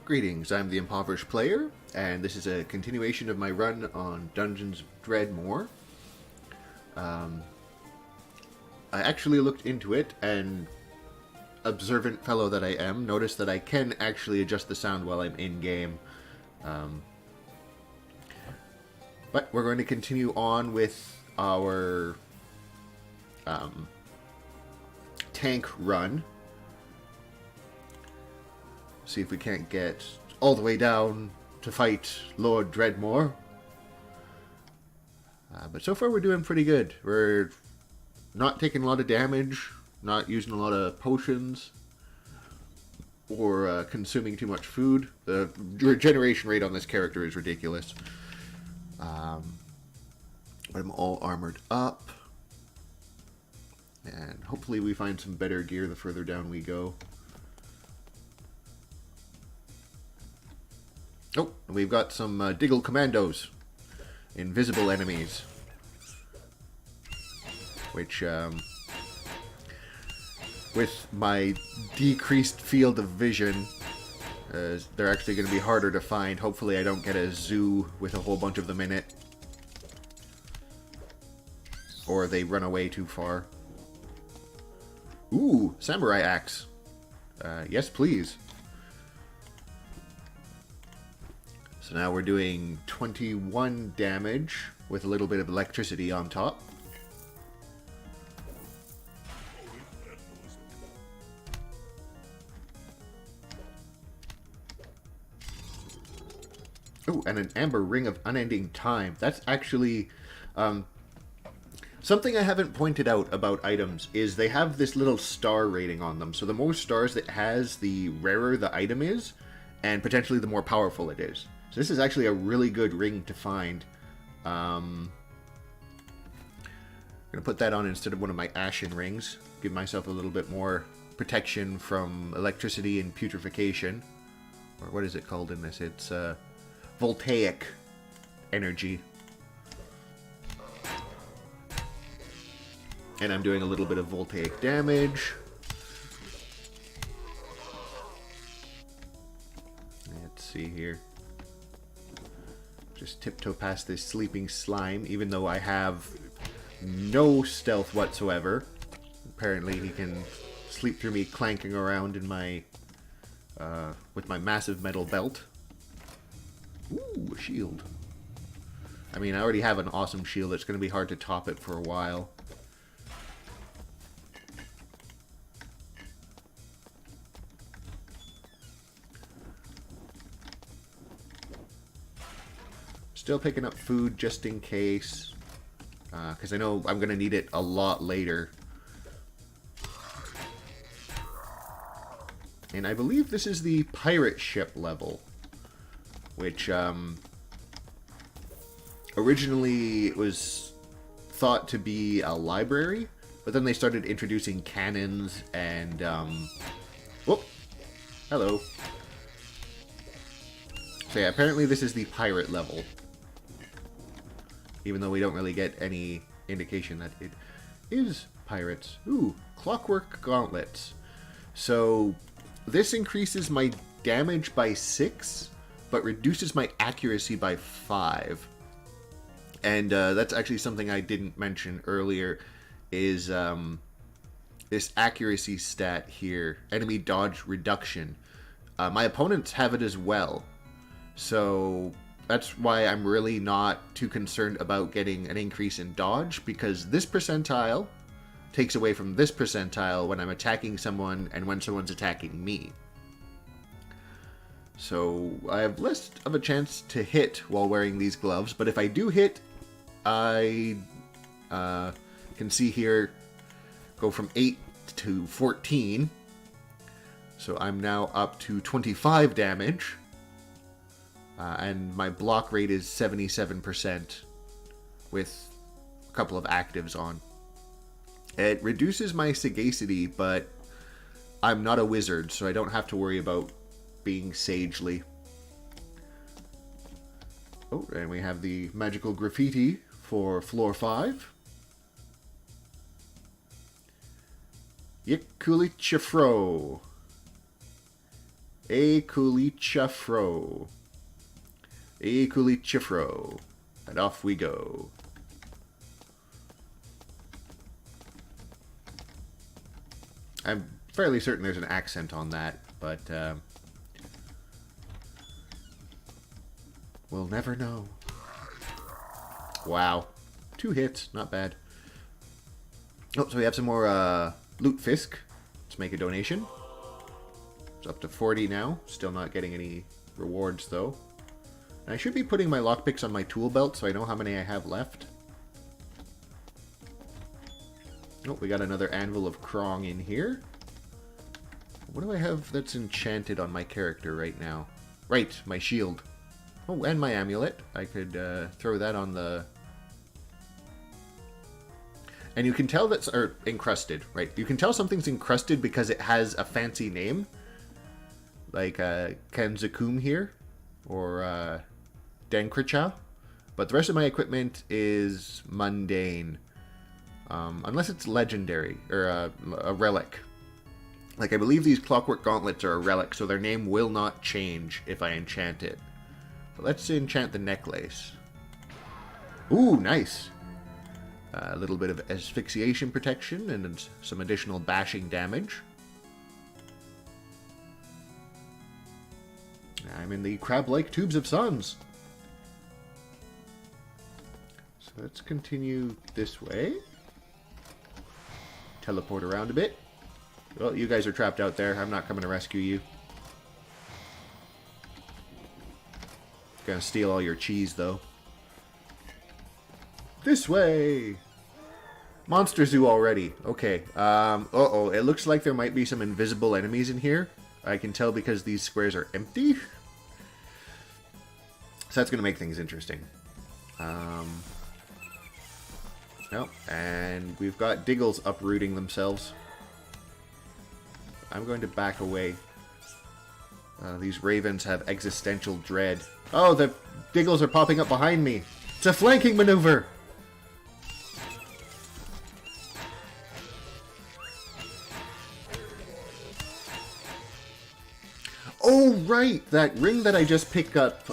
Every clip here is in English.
Greetings, I'm the Impoverished Player, and this is a continuation of my run on Dungeons of Dredmor. I actually looked into it, and observant fellow that I am, noticed that I can actually adjust the sound while I'm in-game. But we're going to continue on with our tank run. See if we can't get all the way down to fight Lord Dredmor. But so far we're doing pretty good. We're not taking a lot of damage, not using a lot of potions, or consuming too much food. The regeneration rate on this character is ridiculous. But I'm all armored up. And hopefully we find some better gear the further down we go. Oh, we've got some Diggle Commandos. Invisible enemies. Which, with my decreased field of vision, they're actually going to be harder to find. Hopefully I don't get a zoo with a whole bunch of them in it. Or they run away too far. Ooh, samurai axe. Yes, please. So now we're doing 21 damage with a little bit of electricity on top. Oh, and an amber ring of unending time. That's actually something I haven't pointed out about items is they have this little star rating on them. So the more stars it has, the rarer the item is, and potentially the more powerful it is. So this is actually a really good ring to find. I'm going to put that on instead of one of my ashen rings. Give myself a little bit more protection from electricity and putrefaction. Or what is it called in this? It's voltaic energy. And I'm doing a little bit of voltaic damage. Let's see here. Just tiptoe past this sleeping slime, even though I have no stealth whatsoever. Apparently he can sleep through me clanking around in my with my massive metal belt. Ooh, a shield. I mean, I already have an awesome shield. It's going to be hard to top it for a while. Still picking up food just in case, because I know I'm going to need it a lot later. And I believe this is the pirate ship level, which originally it was thought to be a library, but then they started introducing cannons and, whoop, hello. So yeah, apparently this is the pirate level. Even though we don't really get any indication that it is pirates. Ooh, clockwork gauntlets. So this increases my damage by 6, but reduces my accuracy by 5. And that's actually something I didn't mention earlier, is this accuracy stat here, enemy dodge reduction. My opponents have it as well. So that's why I'm really not too concerned about getting an increase in dodge, because this percentile takes away from this percentile when I'm attacking someone and when someone's attacking me. So I have less of a chance to hit while wearing these gloves, but if I do hit, I can see here go from 8 to 14. So I'm now up to 25 damage. And my block rate is 77% with a couple of actives on. It reduces my sagacity, but I'm not a wizard, so I don't have to worry about being sagely. Oh, and we have the magical graffiti for floor 5. Yikulichifro. A Kulichafro. A Kulichafro. And off we go. I'm fairly certain there's an accent on that, but we'll never know. Wow. 2 hits, not bad. Oh, so we have some more loot fisk. Let's make a donation. It's up to 40 now. Still not getting any rewards, though. And I should be putting my lockpicks on my tool belt so I know how many I have left. Oh, we got another Anvil of Krong in here. What do I have that's enchanted on my character right now? Right, my shield. Oh, and my amulet. I could throw that on the... And you can tell that's... Or, encrusted, right? You can tell something's encrusted because it has a fancy name. Like Kanzakum here. Or Denkricha. But the rest of my equipment is mundane. Unless it's legendary. Or a relic. Like, I believe these clockwork gauntlets are a relic, so their name will not change if I enchant it. But let's enchant the necklace. Ooh, nice. A little bit of asphyxiation protection and some additional bashing damage. I'm in the crab-like tubes of suns. So let's continue this way. Teleport around a bit. Well, you guys are trapped out there. I'm not coming to rescue you. Gonna steal all your cheese, though. This way! Monster Zoo already. Okay. Uh-oh. It looks like there might be some invisible enemies in here. I can tell because these squares are empty. So that's gonna make things interesting. Nope. And we've got Diggles uprooting themselves. I'm going to back away. These ravens have existential dread. Oh, the Diggles are popping up behind me. It's a flanking maneuver! Oh, right! That ring that I just picked up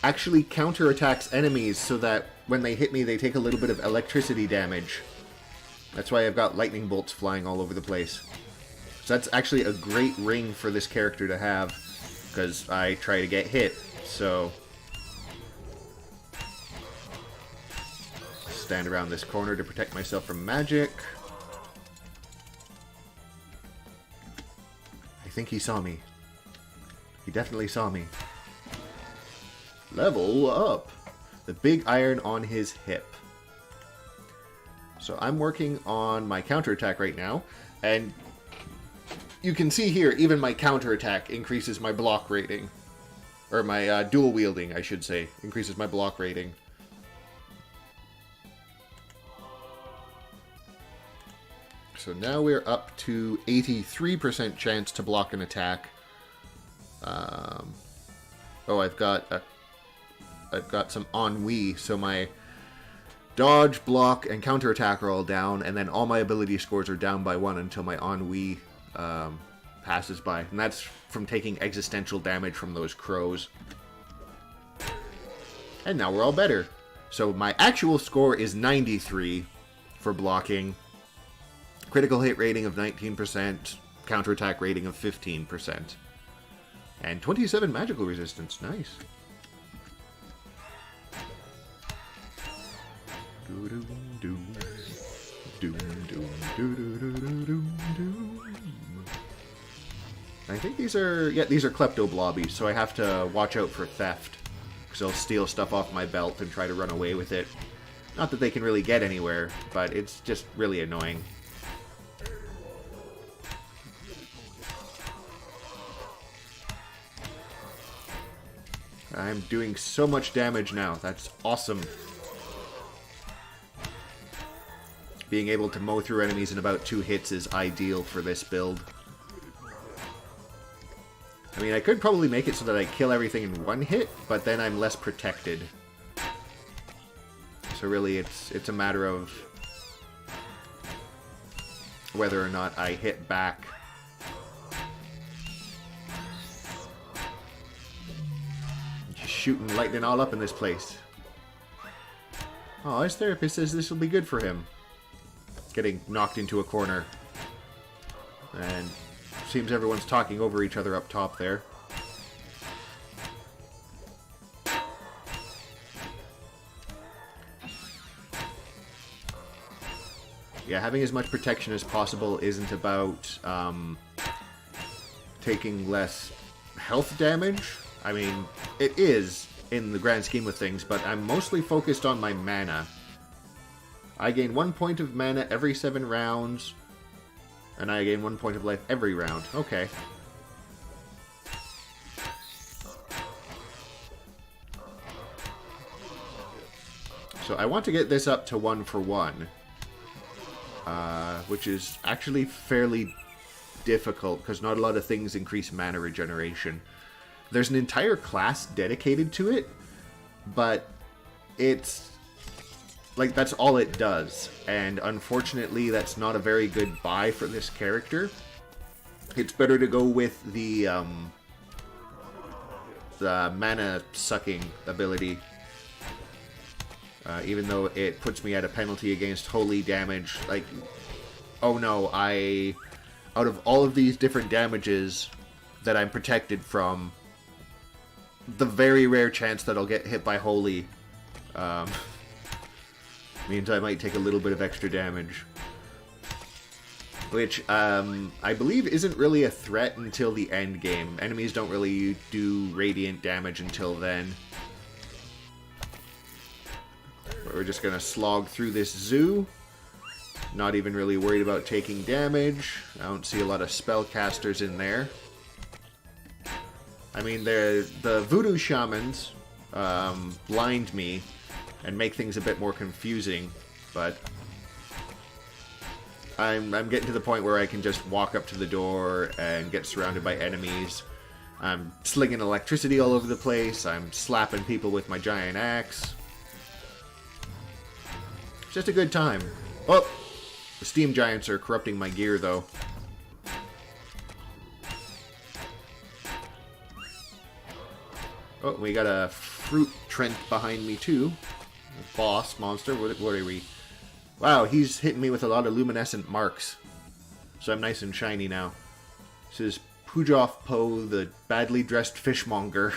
actually counterattacks enemies so that when they hit me, they take a little bit of electricity damage. That's why I've got lightning bolts flying all over the place. So that's actually a great ring for this character to have, because I try to get hit, so... Stand around this corner to protect myself from magic. I think he saw me. He definitely saw me. Level up! The big iron on his hip. So I'm working on my counterattack right now, and you can see here, even my counterattack increases my block rating. Or my dual wielding, I should say, increases my block rating. So now we're up to 83% chance to block an attack. Oh, I've got some ennui, so my dodge, block, and counterattack are all down, and then all my ability scores are down by 1 until my ennui passes by. And that's from taking existential damage from those crows. And now we're all better. So my actual score is 93 for blocking. Critical hit rating of 19%. Counterattack rating of 15%. And 27 magical resistance. Nice. I think these are klepto blobbies, so I have to watch out for theft. Because they'll steal stuff off my belt and try to run away with it. Not that they can really get anywhere, but it's just really annoying. I'm doing so much damage now. That's awesome. Being able to mow through enemies in about 2 hits is ideal for this build. I mean, I could probably make it so that I kill everything in 1 hit, but then I'm less protected. So really, it's a matter of whether or not I hit back. shooting lightning all up in this place. Oh, his therapist says this will be good for him. Getting knocked into a corner. And seems everyone's talking over each other up top there. Yeah, having as much protection as possible isn't about taking less health damage. I mean, it is in the grand scheme of things, but I'm mostly focused on my mana. I gain 1 point of mana every 7 rounds, and I gain 1 point of life every round. Okay. So I want to get this up to 1 for 1. Which is actually fairly difficult, because not a lot of things increase mana regeneration. There's an entire class dedicated to it, but it's like that's all it does, and unfortunately that's not a very good buy for this character. It's better to go with the mana sucking ability, even though it puts me at a penalty against holy damage. Like, oh no, out of all of these different damages that I'm protected from, the very rare chance that I'll get hit by holy means I might take a little bit of extra damage. Which, I believe isn't really a threat until the end game. Enemies don't really do radiant damage until then. We're just gonna slog through this zoo. Not even really worried about taking damage. I don't see a lot of spellcasters in there. I mean, the voodoo shamans blind me and make things a bit more confusing, but I'm getting to the point where I can just walk up to the door and get surrounded by enemies. I'm slinging electricity all over the place. I'm slapping people with my giant axe. It's just a good time. Oh! The steam giants are corrupting my gear, though. Oh, we got a fruit trent behind me, too. A boss monster. What are we? Wow, he's hitting me with a lot of luminescent marks. So I'm nice and shiny now. This is Pujoff Po, the badly dressed fishmonger.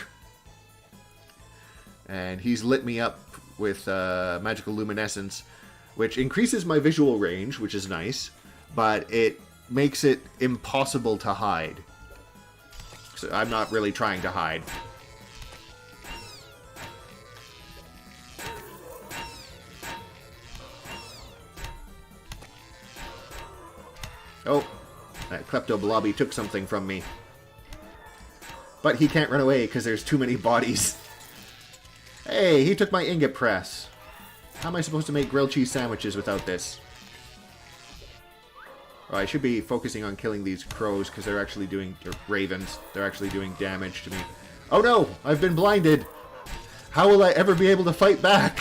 And he's lit me up with magical luminescence, which increases my visual range, which is nice, but it makes it impossible to hide. So I'm not really trying to hide. Oh, that Klepto Blobby took something from me. But he can't run away because there's too many bodies. Hey, he took my ingot press. How am I supposed to make grilled cheese sandwiches without this? Oh, I should be focusing on killing these crows because they're actually doing... or ravens. They're actually doing damage to me. Oh no! I've been blinded! How will I ever be able to fight back?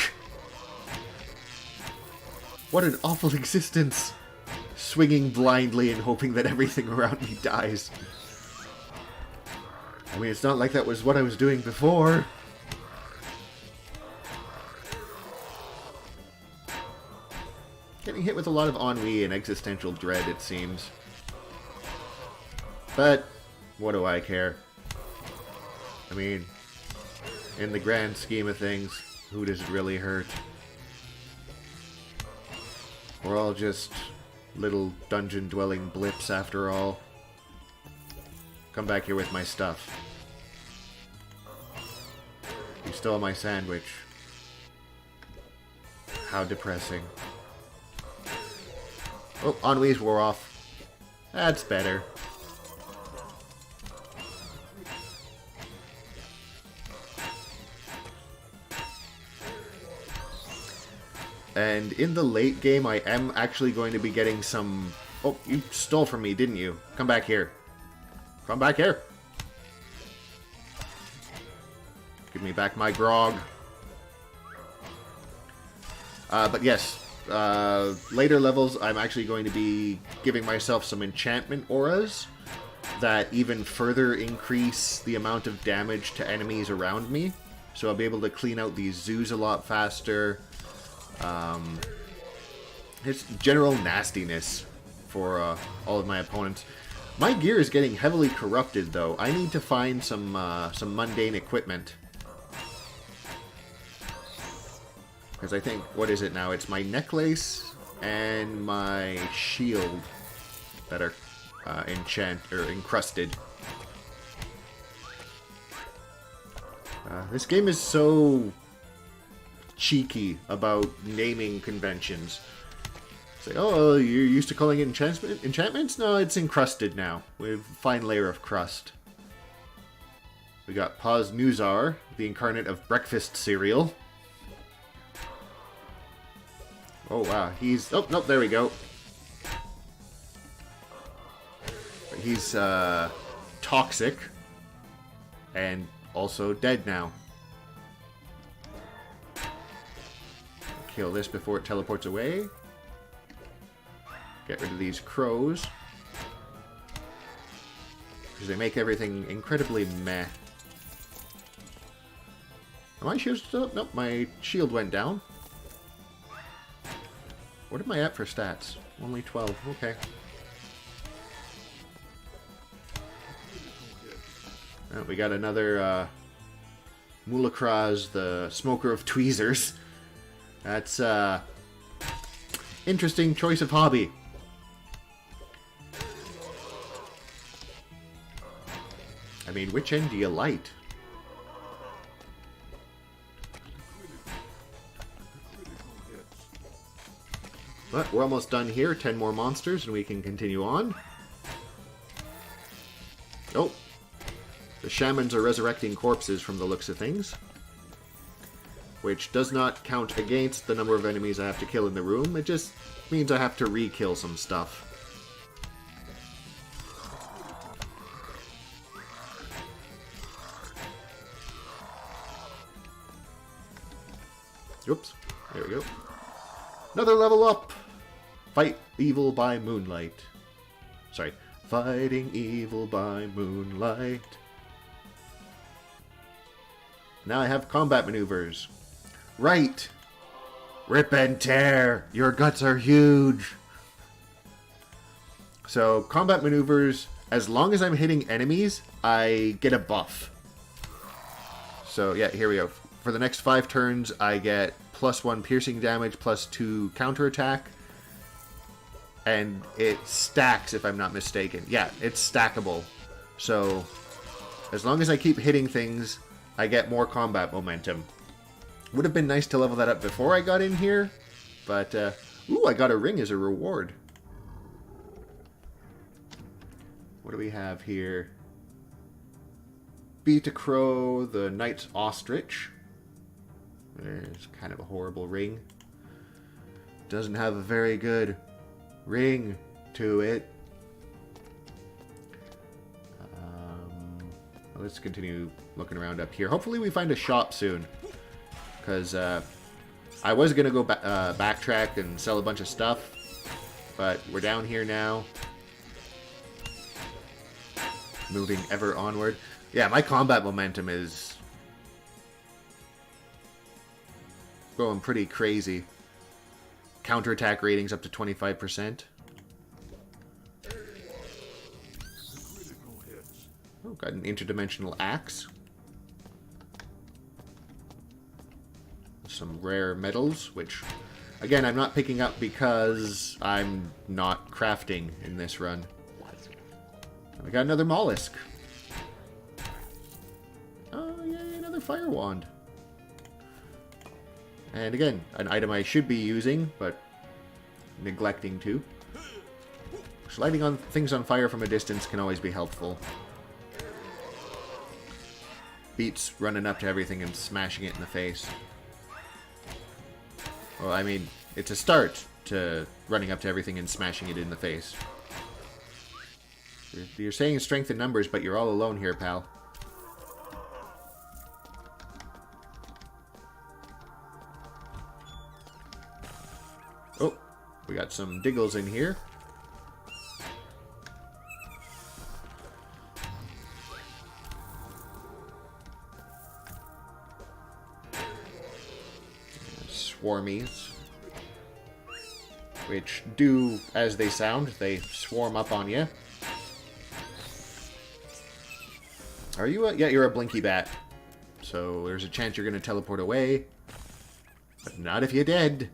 What an awful existence! Swinging blindly and hoping that everything around me dies. I mean, it's not like that was what I was doing before. Getting hit with a lot of ennui and existential dread, it seems. But, what do I care? I mean, in the grand scheme of things, who does it really hurt? We're all just little dungeon-dwelling blips after all. Come back here with my stuff. You stole my sandwich. How depressing. Oh, ennui's wore off. That's better. And in the late game, I am actually going to be getting some... Oh, you stole from me, didn't you? Come back here. Come back here. Give me back my grog. But yes, later levels, I'm actually going to be giving myself some enchantment auras that even further increase the amount of damage to enemies around me. so I'll be able to clean out these zoos a lot faster. It's general nastiness for all of my opponents. My gear is getting heavily corrupted, though. I need to find some mundane equipment. Because I think, what is it now? It's my necklace and my shield that are encrusted. This game is so cheeky about naming conventions. It's like, oh, you're used to calling it enchantments? No, it's encrusted now, with a fine layer of crust. We got Paz Nuzar, the incarnate of breakfast cereal. Oh, wow, he's... Oh, nope, there we go. He's, toxic. And also dead now. Kill this before it teleports away. Get rid of these crows. Because they make everything incredibly meh. Am I shield still? Nope, my shield went down. What am I at for stats? Only 12. Okay. Oh, we got another Mulakraz, the smoker of tweezers. That's interesting choice of hobby. I mean, which end do you light? But we're almost done here. 10 more monsters and we can continue on. Oh. The shamans are resurrecting corpses from the looks of things. Which does not count against the number of enemies I have to kill in the room. It just means I have to re-kill some stuff. Oops. There we go. Another level up! Fight evil by moonlight. Sorry. Fighting evil by moonlight. Now I have combat maneuvers. Right! Rip and tear! Your guts are huge! So, combat maneuvers, as long as I'm hitting enemies, I get a buff. So, yeah, here we go. For the next 5 turns, I get +1 piercing damage, +2 counterattack. And it stacks, if I'm not mistaken. Yeah, it's stackable. So, as long as I keep hitting things, I get more combat momentum. Would have been nice to level that up before I got in here. But, ooh, I got a ring as a reward. What do we have here? Beat a crow, the knight's ostrich. There's kind of a horrible ring. Doesn't have a very good ring to it. Let's continue looking around up here. Hopefully we find a shop soon. Because I was going to go backtrack and sell a bunch of stuff. But we're down here now. Moving ever onward. Yeah, my combat momentum is going pretty crazy. Counterattack ratings up to 25%. Oh, got an interdimensional axe. Some rare metals, which, again, I'm not picking up because I'm not crafting in this run. We got another mollusk. Oh, yay, another fire wand. And again, an item I should be using, but neglecting to. So lighting on things on fire from a distance can always be helpful. Beats running up to everything and smashing it in the face. Well, I mean, it's a start to running up to everything and smashing it in the face. You're saying strength in numbers, but you're all alone here, pal. Oh, we got some diggles in here. swarmies. Which do as they sound. They swarm up on you. Are you a... Yeah, you're a blinky bat. So there's a chance you're going to teleport away. But not if you're dead.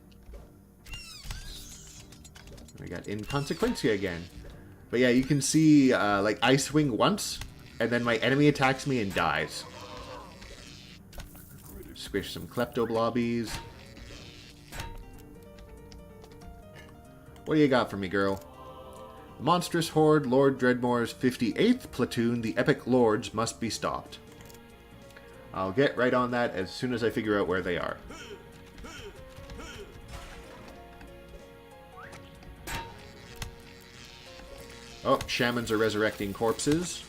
We got Inconsequencia again. But yeah, you can see, like, I swing once, and then my enemy attacks me and dies. Squish some Kleptoblobbies. What do you got for me, girl? Monstrous Horde, Lord Dredmor's 58th platoon, the Epic Lords, must be stopped. I'll get right on that as soon as I figure out where they are. Oh, shamans are resurrecting corpses.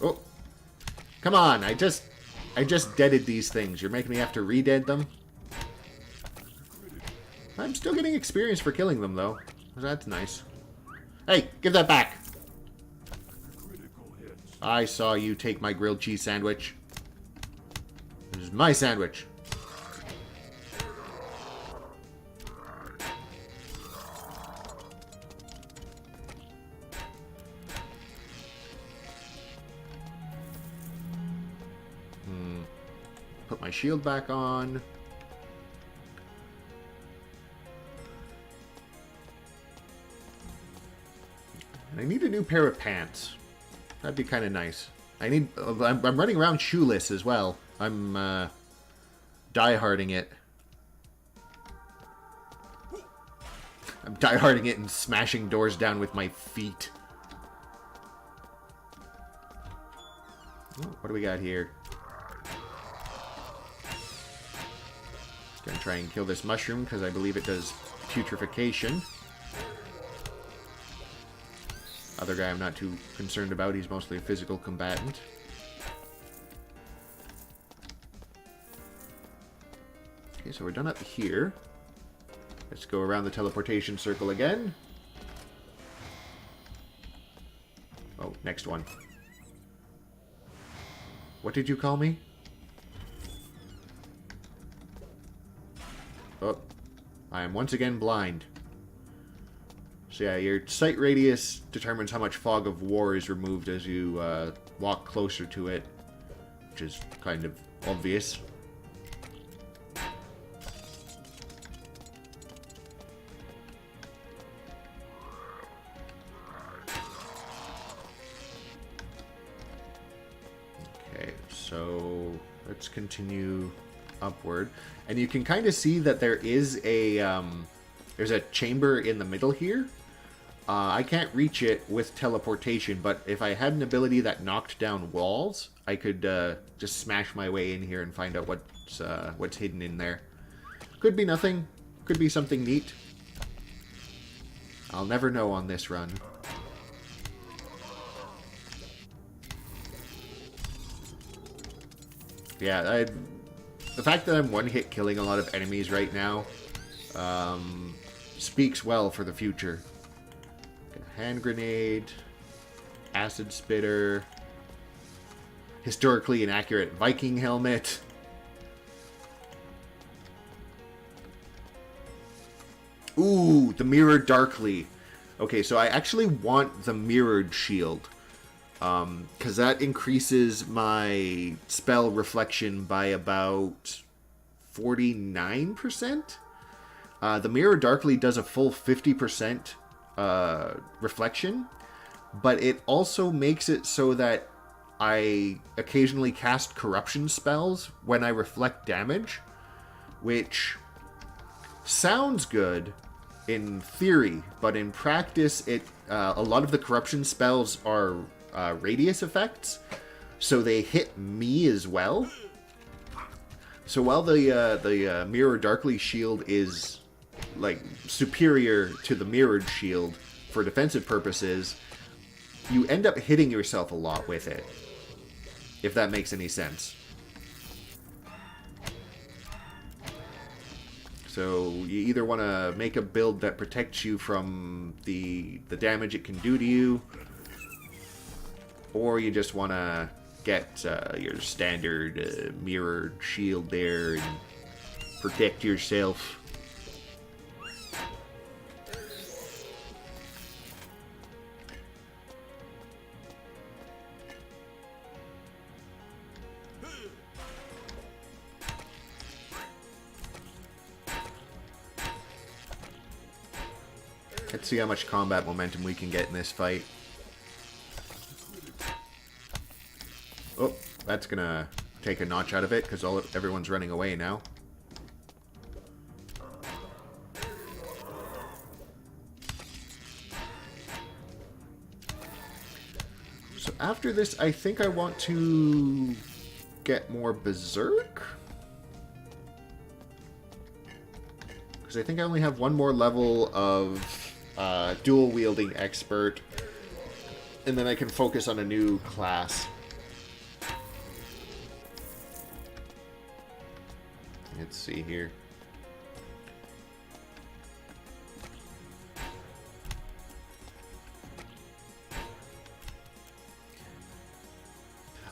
Oh, come on! I just deaded these things. You're making me have to re-dead them? I'm still getting experience for killing them, though. That's nice. Hey, give that back! I saw you take my grilled cheese sandwich. This is my sandwich. Put my shield back on. And I need a new pair of pants. That'd be kind of nice. I'm running around shoeless as well. I'm die-harding it. I'm die-harding it and smashing doors down with my feet. Oh, what do we got here? Gonna try and kill this mushroom because I believe it does putrefaction. Other guy I'm not too concerned about. He's mostly a physical combatant. Okay, so we're done up here. Let's go around the teleportation circle again. Oh, next one. What did you call me? Oh, I am once again blind. So yeah, your sight radius determines how much fog of war is removed as you walk closer to it, which is kind of obvious. Okay, so let's continue upward, and you can kind of see that there is a there's a chamber in the middle here. I can't reach it with teleportation, but if I had an ability that knocked down walls, I could just smash my way in here and find out what's hidden in there. Could be nothing, could be something neat. I'll never know on this run. Yeah, the fact that I'm one-hit killing a lot of enemies right now speaks well for the future. Hand grenade, acid spitter, historically inaccurate Viking helmet. Ooh, the mirrored darkly. Okay, so I actually want the mirrored shield. Because that increases my spell reflection by about 49%. The Mirror Darkly does a full 50% reflection, but it also makes it so that I occasionally cast corruption spells when I reflect damage, which sounds good in theory, but in practice, a lot of the corruption spells are radius effects, so they hit me as well. So while the Mirror Darkly shield is like superior to the mirrored shield for defensive purposes, you end up hitting yourself a lot with it, if that makes any sense. So you either want to make a build that protects you from the damage it can do to you, Or you just want to get your standard mirrored shield there and protect yourself. Let's see how much combat momentum we can get in this fight. Oh, that's gonna take a notch out of it because everyone's running away now. So after this, I think I want to get more Berserk. Because I think I only have one more level of dual wielding expert, and then I can focus on a new class. Let's see here.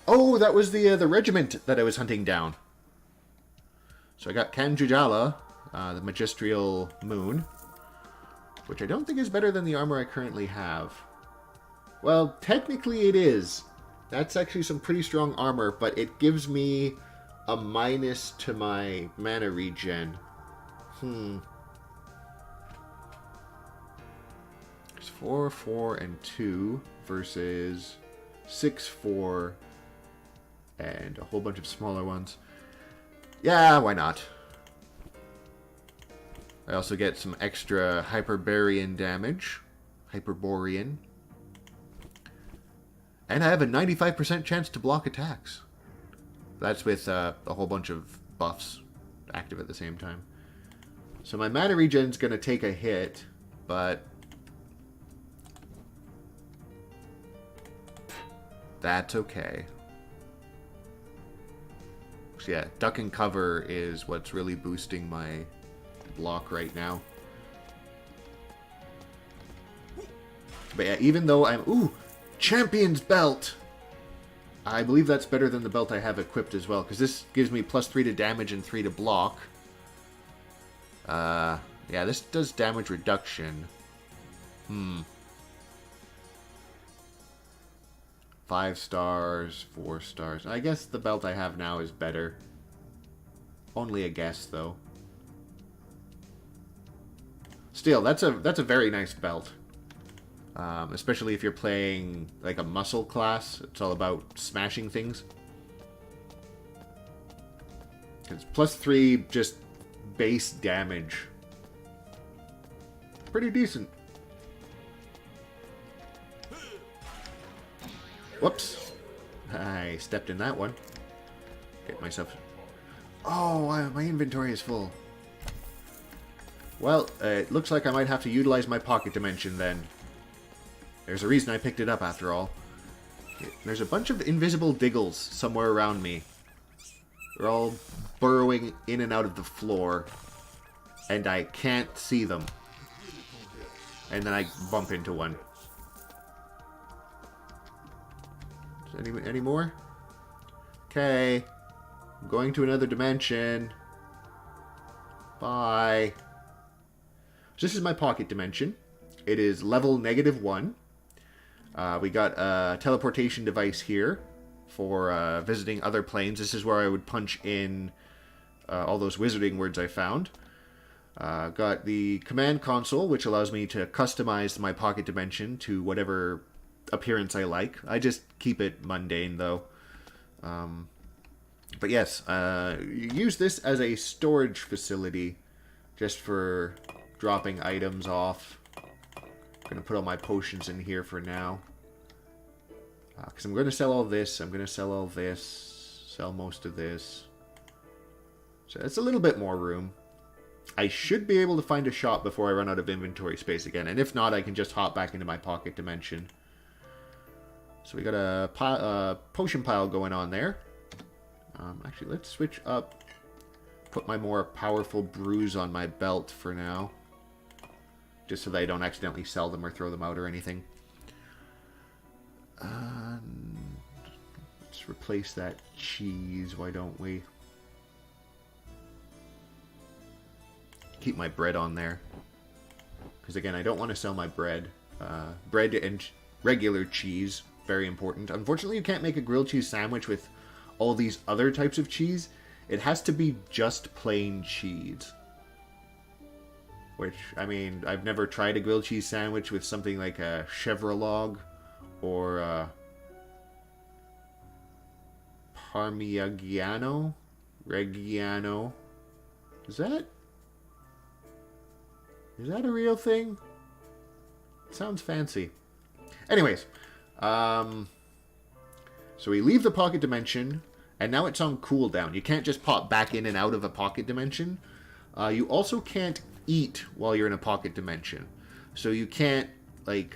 Oh, that was the regiment that I was hunting down. So I got Kanjujala, the Magistral Moon, which I don't think is better than the armor I currently have. Well, technically it is. That's actually some pretty strong armor, but it gives me a minus to my mana regen. It's 4, 4, and 2 versus 6, 4, and a whole bunch of smaller ones. Yeah, why not? I also get some extra Hyperborean damage. Hyperborean. And I have a 95% chance to block attacks. That's with a whole bunch of buffs active at the same time. So my mana regen's going to take a hit, but that's okay. So yeah, duck and cover is what's really boosting my block right now. But yeah, even though I'm... Ooh! Champion's Belt! I believe that's better than the belt I have equipped as well, because this gives me +3 to damage and 3 to block. Yeah, this does damage reduction. 5 stars, 4 stars. I guess the belt I have now is better. Only a guess, though. Still, that's a very nice belt. Especially if you're playing like a muscle class. It's all about smashing things. It's +3 just base damage. Pretty decent. Whoops. I stepped in that one. Get myself... Oh, my inventory is full. Well, it looks like I might have to utilize my pocket dimension then. There's a reason I picked it up after all. There's a bunch of invisible diggles somewhere around me. They're all burrowing in and out of the floor. And I can't see them. And then I bump into one. Any more? Okay. I'm going to another dimension. Bye. So this is my pocket dimension. It is level -1. We got a teleportation device here for visiting other planes. This is where I would punch in all those wizarding words I found. Got the command console, which allows me to customize my pocket dimension to whatever appearance I like. I just keep it mundane, though. But yes, you use this as a storage facility just for dropping items off. I'm going to put all my potions in here for now. Because I'm going to sell all this. I'm going to sell all this. Sell most of this. So it's a little bit more room. I should be able to find a shop before I run out of inventory space again. And if not, I can just hop back into my pocket dimension. So we got a potion pile going on there. Actually, let's switch up. Put my more powerful brews on my belt for now. Just so that I don't accidentally sell them or throw them out or anything. Let's replace that cheese, why don't we? Keep my bread on there. Because again, I don't want to sell my bread. Bread and regular cheese, very important. Unfortunately, you can't make a grilled cheese sandwich with all these other types of cheese. It has to be just plain cheese. Which, I mean, I've never tried a grilled cheese sandwich with something like a chevre or Parmigiano? Reggiano? Is that a real thing? It sounds fancy. Anyways, so we leave the pocket dimension, and now it's on cooldown. You can't just pop back in and out of a pocket dimension. You also can't eat while you're in a pocket dimension. So you can't, like,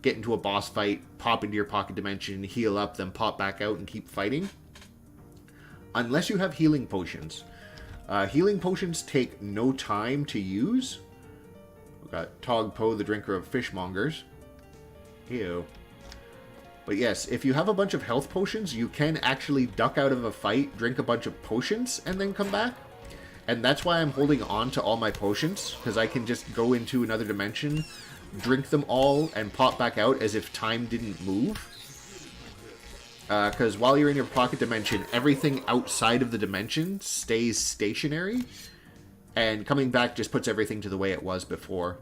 get into a boss fight, pop into your pocket dimension, heal up, then pop back out and keep fighting. Unless you have healing potions. Healing potions take no time to use. We've got Togpo, the drinker of fishmongers. Ew. But yes, if you have a bunch of health potions, you can actually duck out of a fight, drink a bunch of potions, and then come back. And that's why I'm holding on to all my potions, because I can just go into another dimension, drink them all, and pop back out as if time didn't move. Because while you're in your pocket dimension, everything outside of the dimension stays stationary, and coming back just puts everything to the way it was before.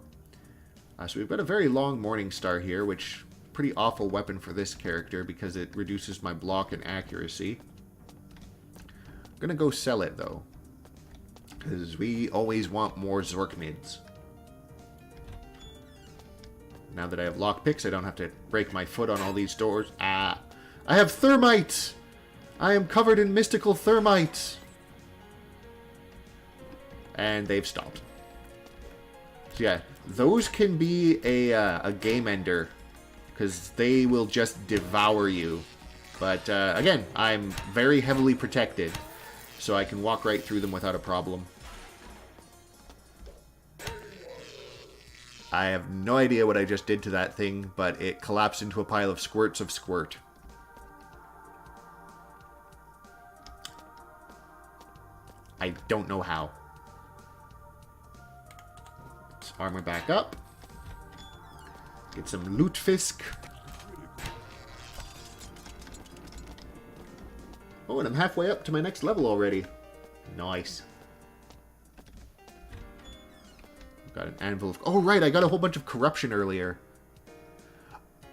So we've got a very long Morning Star here, which pretty awful weapon for this character because it reduces my block and accuracy. I'm gonna go sell it though, because we always want more Zorknids. Now that I have lockpicks, I don't have to break my foot on all these doors. Ah! I have thermite! I am covered in mystical thermite! And they've stopped. So yeah, those can be a game ender, because they will just devour you. But again, I'm very heavily protected, so I can walk right through them without a problem. I have no idea what I just did to that thing, but it collapsed into a pile of squirts of squirt. I don't know how. Let's armor back up. Get some Lutefisk. Oh, and I'm halfway up to my next level already. Nice. Got an anvil of... Oh, right, I got a whole bunch of corruption earlier.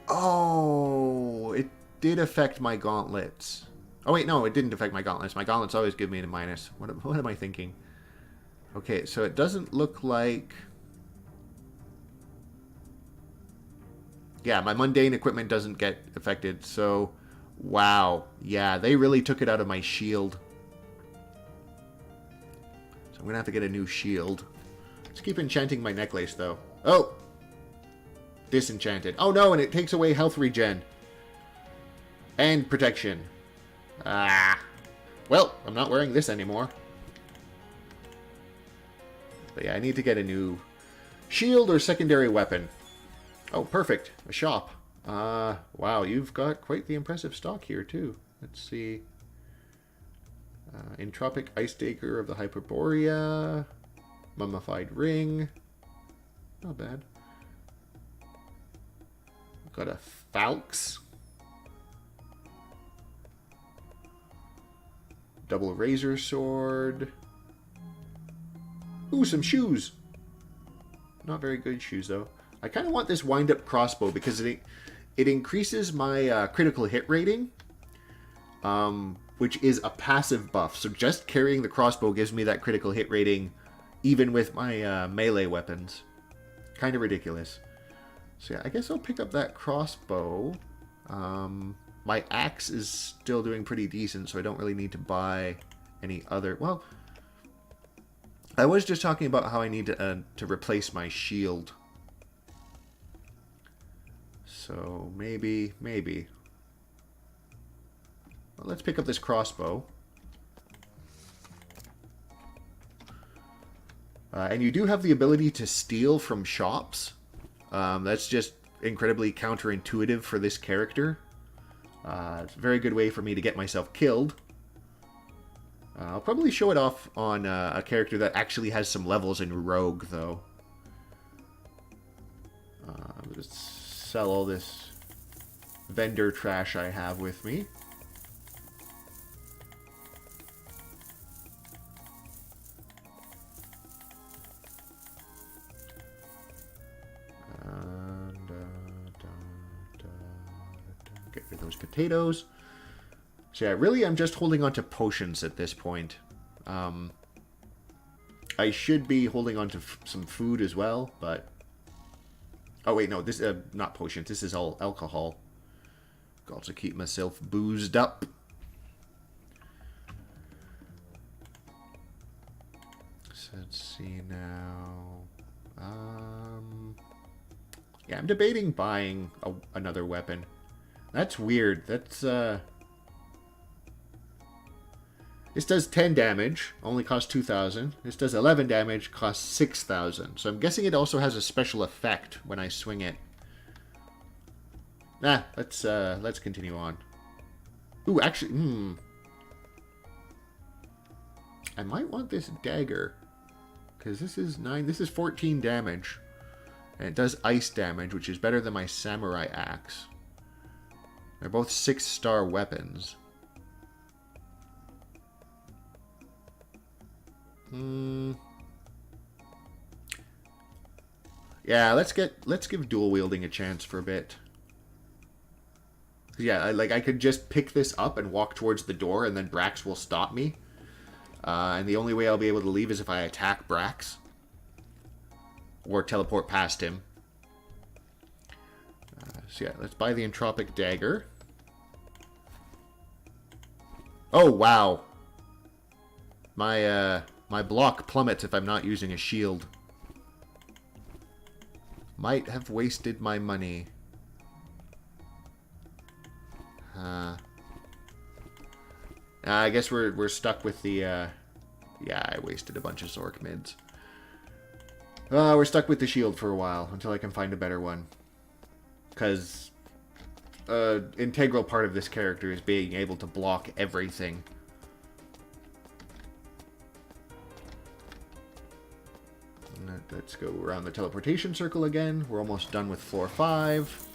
Oh, it did affect my gauntlets. Oh, wait, no, it didn't affect my gauntlets. My gauntlets always give me a minus. What am I thinking? Okay, so it doesn't look like... Yeah, my mundane equipment doesn't get affected, so... Wow. Yeah, they really took it out of my shield. So I'm gonna have to get a new shield. Let's keep enchanting my necklace, though. Oh! Disenchanted. Oh, no, and it takes away health regen. And protection. Ah. Well, I'm not wearing this anymore. But yeah, I need to get a new shield or secondary weapon. Oh, perfect. A shop. Wow, you've got quite the impressive stock here, too. Let's see. Entropic Ice Dagger of the Hyperborea. Mummified Ring. Not bad. Got a Falx. Double Razor Sword. Ooh, some shoes. Not very good shoes, though. I kind of want this wind-up crossbow because it increases my critical hit rating, which is a passive buff. So just carrying the crossbow gives me that critical hit rating even with my melee weapons. Kind of ridiculous. So yeah, I guess I'll pick up that crossbow. My axe is still doing pretty decent, so I don't really need to buy any other... Well, I was just talking about how I need to replace my shield. So maybe. Well, let's pick up this crossbow. And you do have the ability to steal from shops. That's just incredibly counterintuitive for this character. It's a very good way for me to get myself killed. I'll probably show it off on a character that actually has some levels in Rogue, though. I'll just sell all this vendor trash I have with me. Get rid of those potatoes. So yeah, really I'm just holding on to potions at this point. I should be holding on to some food as well, but... Oh wait, no, this not potions, this is all alcohol. Got to keep myself boozed up. So let's see now. Yeah, I'm debating buying another weapon. That's weird. That's This does 10 damage, only costs 2,000. This does 11 damage, costs 6,000. So I'm guessing it also has a special effect when I swing it. Nah, let's continue on. Ooh, actually, I might want this dagger, because this is 14 damage. And it does ice damage, which is better than my samurai axe. They're both 6-star weapons. Yeah, let's give dual wielding a chance for a bit. Yeah, I could just pick this up and walk towards the door, and then Brax will stop me. And the only way I'll be able to leave is if I attack Brax. Or teleport past him. So yeah, let's buy the Entropic Dagger. Oh, wow. My block plummets if I'm not using a shield. Might have wasted my money. I guess we're stuck with the, yeah, I wasted a bunch of Zork mids. We're stuck with the shield for a while, until I can find a better one. Because, integral part of this character is being able to block everything. Let's go around the teleportation circle again. We're almost done with floor 5.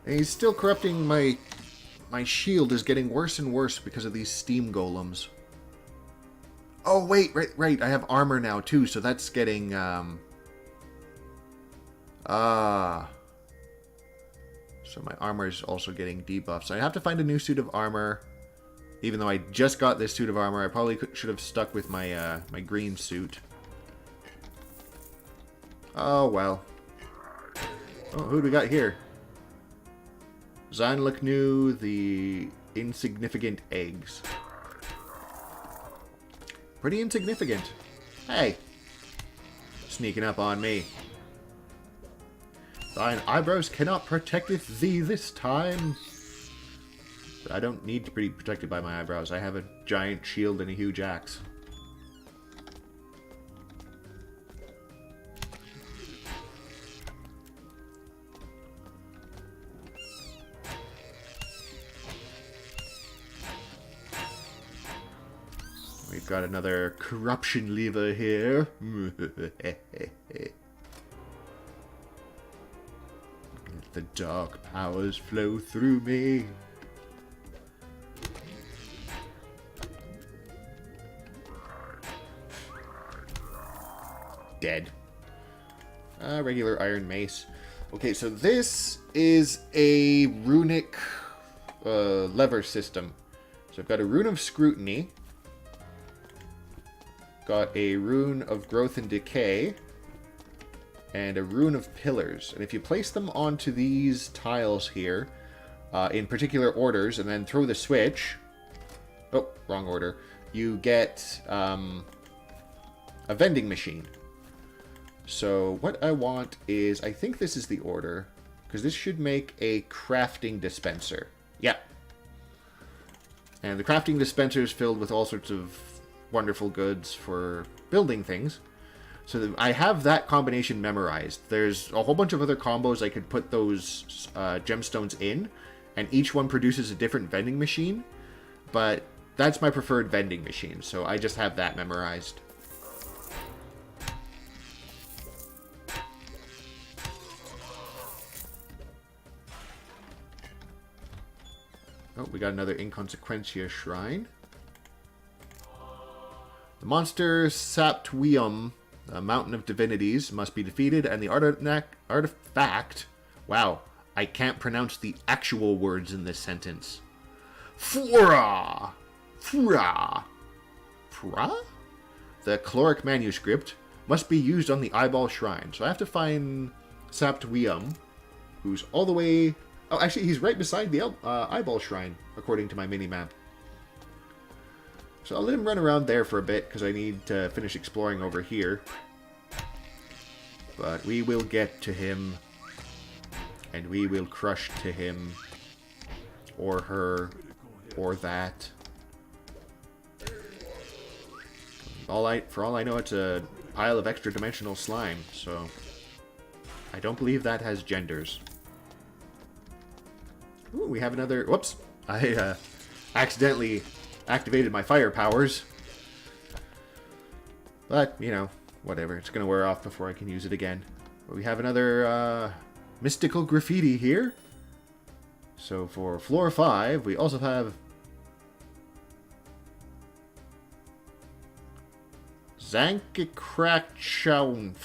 And he's still corrupting my shield is getting worse and worse because of these steam golems. Oh, wait, right. I have armor now, too, so that's getting, So my armor is also getting debuffed. So I have to find a new suit of armor. Even though I just got this suit of armor, I probably should have stuck with my, my green suit. Oh, well. Oh, who do we got here? Zanlaknu, the insignificant eggs. Pretty insignificant. Hey. Sneaking up on me. Thine eyebrows cannot protecteth thee this time. But I don't need to be protected by my eyebrows. I have a giant shield and a huge axe. We've got another corruption lever here. Let the dark powers flow through me. Dead. Regular iron mace. Okay, so this is a runic lever system. So I've got a rune of scrutiny. Got a rune of growth and decay, and a rune of pillars. And if you place them onto these tiles here, in particular orders, and then throw the switch, oh, wrong order, you get a vending machine. So what I want is, I think this is the order, because this should make a crafting dispenser. Yep. And the crafting dispenser is filled with all sorts of wonderful goods for building things. So I have that combination memorized. There's a whole bunch of other combos I could put those gemstones in, and each one produces a different vending machine, but that's my preferred vending machine, so I just have that memorized. Oh, we got another Inconsequentia shrine. The monster Saptwium, a mountain of divinities, must be defeated, and the artifact... Wow, I can't pronounce the actual words in this sentence. Fura! Fura! Fura? The caloric manuscript must be used on the eyeball shrine. So I have to find Saptwium, who's all the way... Oh, actually, he's right beside the eyeball shrine, according to my mini-map. So I'll let him run around there for a bit, because I need to finish exploring over here. But we will get to him, and we will crush to him, or her, or that. For all I know, it's a pile of extra-dimensional slime, so I don't believe that has genders. Ooh, we have another... Whoops! I accidentally activated my fire powers. But, you know, whatever. It's going to wear off before I can use it again. But we have another mystical graffiti here. So for floor 5, we also have... Zankikrakchaunf.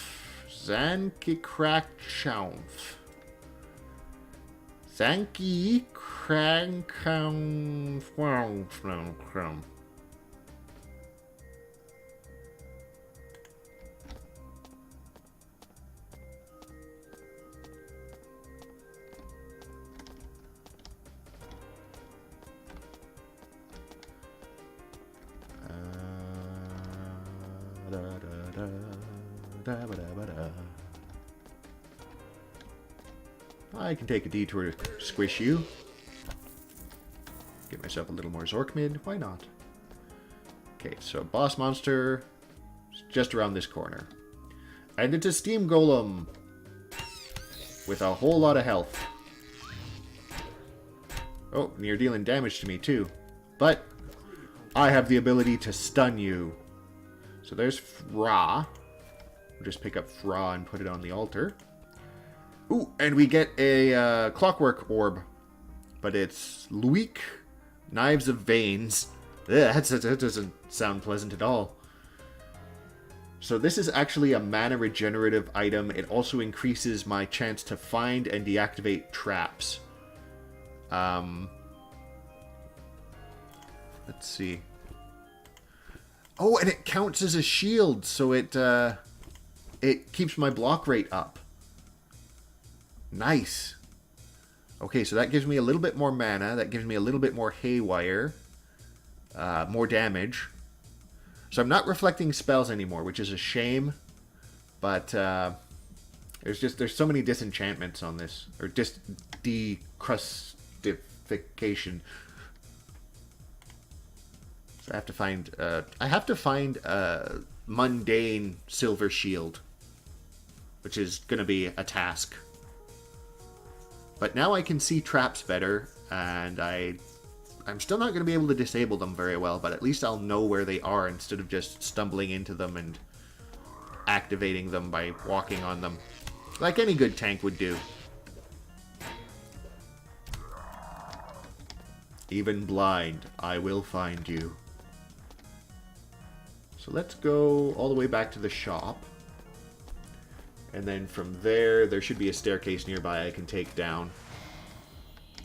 Zankikrakchaunf. Zanky Crankam. I can take a detour to squish you. Get myself a little more Zorkmid. Why not? Okay, so boss monster is just around this corner. And it's a steam golem with a whole lot of health. Oh, and you're dealing damage to me too. But I have the ability to stun you. So there's Fra. We'll just pick up Fra and put it on the altar. Ooh, and we get a clockwork orb. But it's Luik, Knives of Veins. Ugh, that doesn't sound pleasant at all. So this is actually a mana regenerative item. It also increases my chance to find and deactivate traps. Let's see. Oh, and it counts as a shield, so it keeps my block rate up. Nice. Okay, so that gives me a little bit more mana. That gives me a little bit more haywire. More damage. So I'm not reflecting spells anymore, which is a shame. But there's so many disenchantments on this. Or decrustification. So I have to find a mundane silver shield. Which is going to be a task. But now I can see traps better, and I'm still not going to be able to disable them very well, but at least I'll know where they are instead of just stumbling into them and activating them by walking on them. Like any good tank would do. Even blind, I will find you. So let's go all the way back to the shop. And then from there should be a staircase nearby I can take down.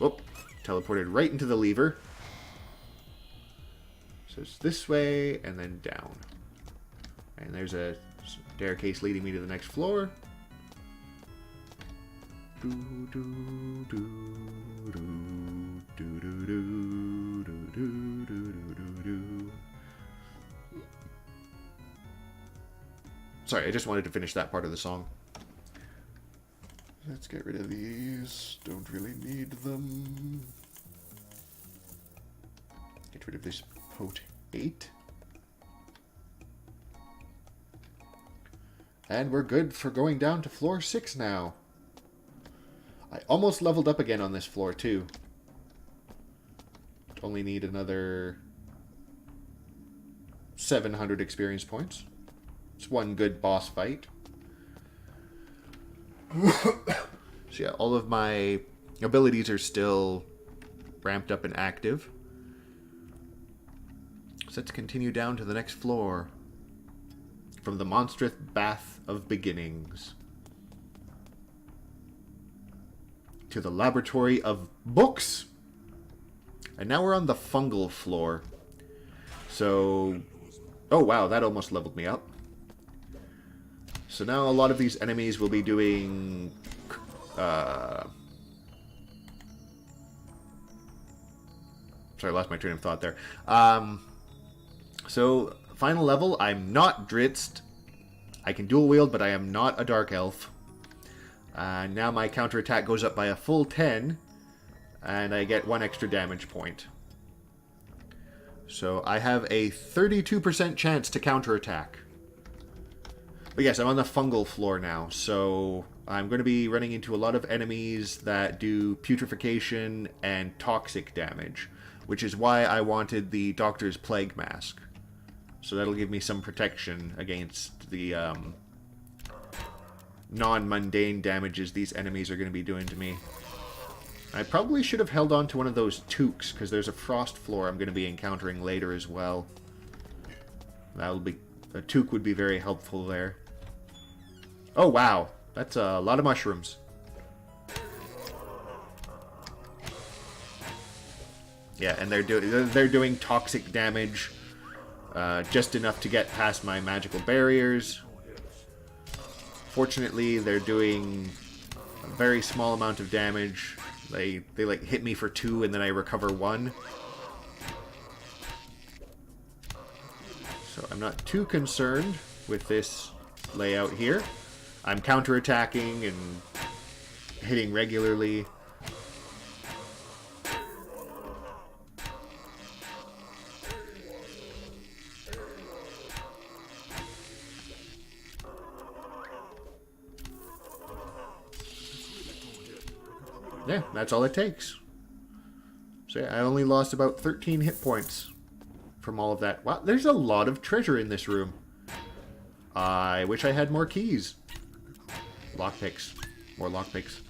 Whoop, teleported right into the lever. So it's this way, and then down. And there's a staircase leading me to the next floor. Sorry, I just wanted to finish that part of the song. Let's get rid of these. Don't really need them. Get rid of this potate. And we're good for going down to floor 6 now. I almost leveled up again on this floor too. Only need another 700 experience points. It's one good boss fight. So yeah, all of my abilities are still ramped up and active. So let's continue down to the next floor. From the monstrous bath of beginnings. To the laboratory of books. And now we're on the fungal floor. So... oh wow, that almost leveled me up. So now a lot of these enemies will be doing... sorry, I lost my train of thought there. So, final level, I'm not Dritzed. I can dual wield, but I am not a Dark Elf. Now my counterattack goes up by a full 10, and I get 1 extra damage point. So I have a 32% chance to counterattack. But yes, I'm on the fungal floor now, so I'm going to be running into a lot of enemies that do putrefaction and toxic damage, which is why I wanted the Doctor's Plague Mask. So that'll give me some protection against the non-mundane damages these enemies are going to be doing to me. I probably should have held on to one of those toques, because there's a frost floor I'm going to be encountering later as well. That'll be... a toque would be very helpful there. Oh, wow. That's a lot of mushrooms. Yeah, and they're doing toxic damage. Just enough to get past my magical barriers. Fortunately, they're doing a very small amount of damage. They like hit me for 2 and then I recover 1. So I'm not too concerned with this layout here. I'm counterattacking and hitting regularly. Yeah, that's all it takes. So yeah, I only lost about 13 hit points from all of that. Wow, there's a lot of treasure in this room. I wish I had more keys. Lockpicks. More lockpicks.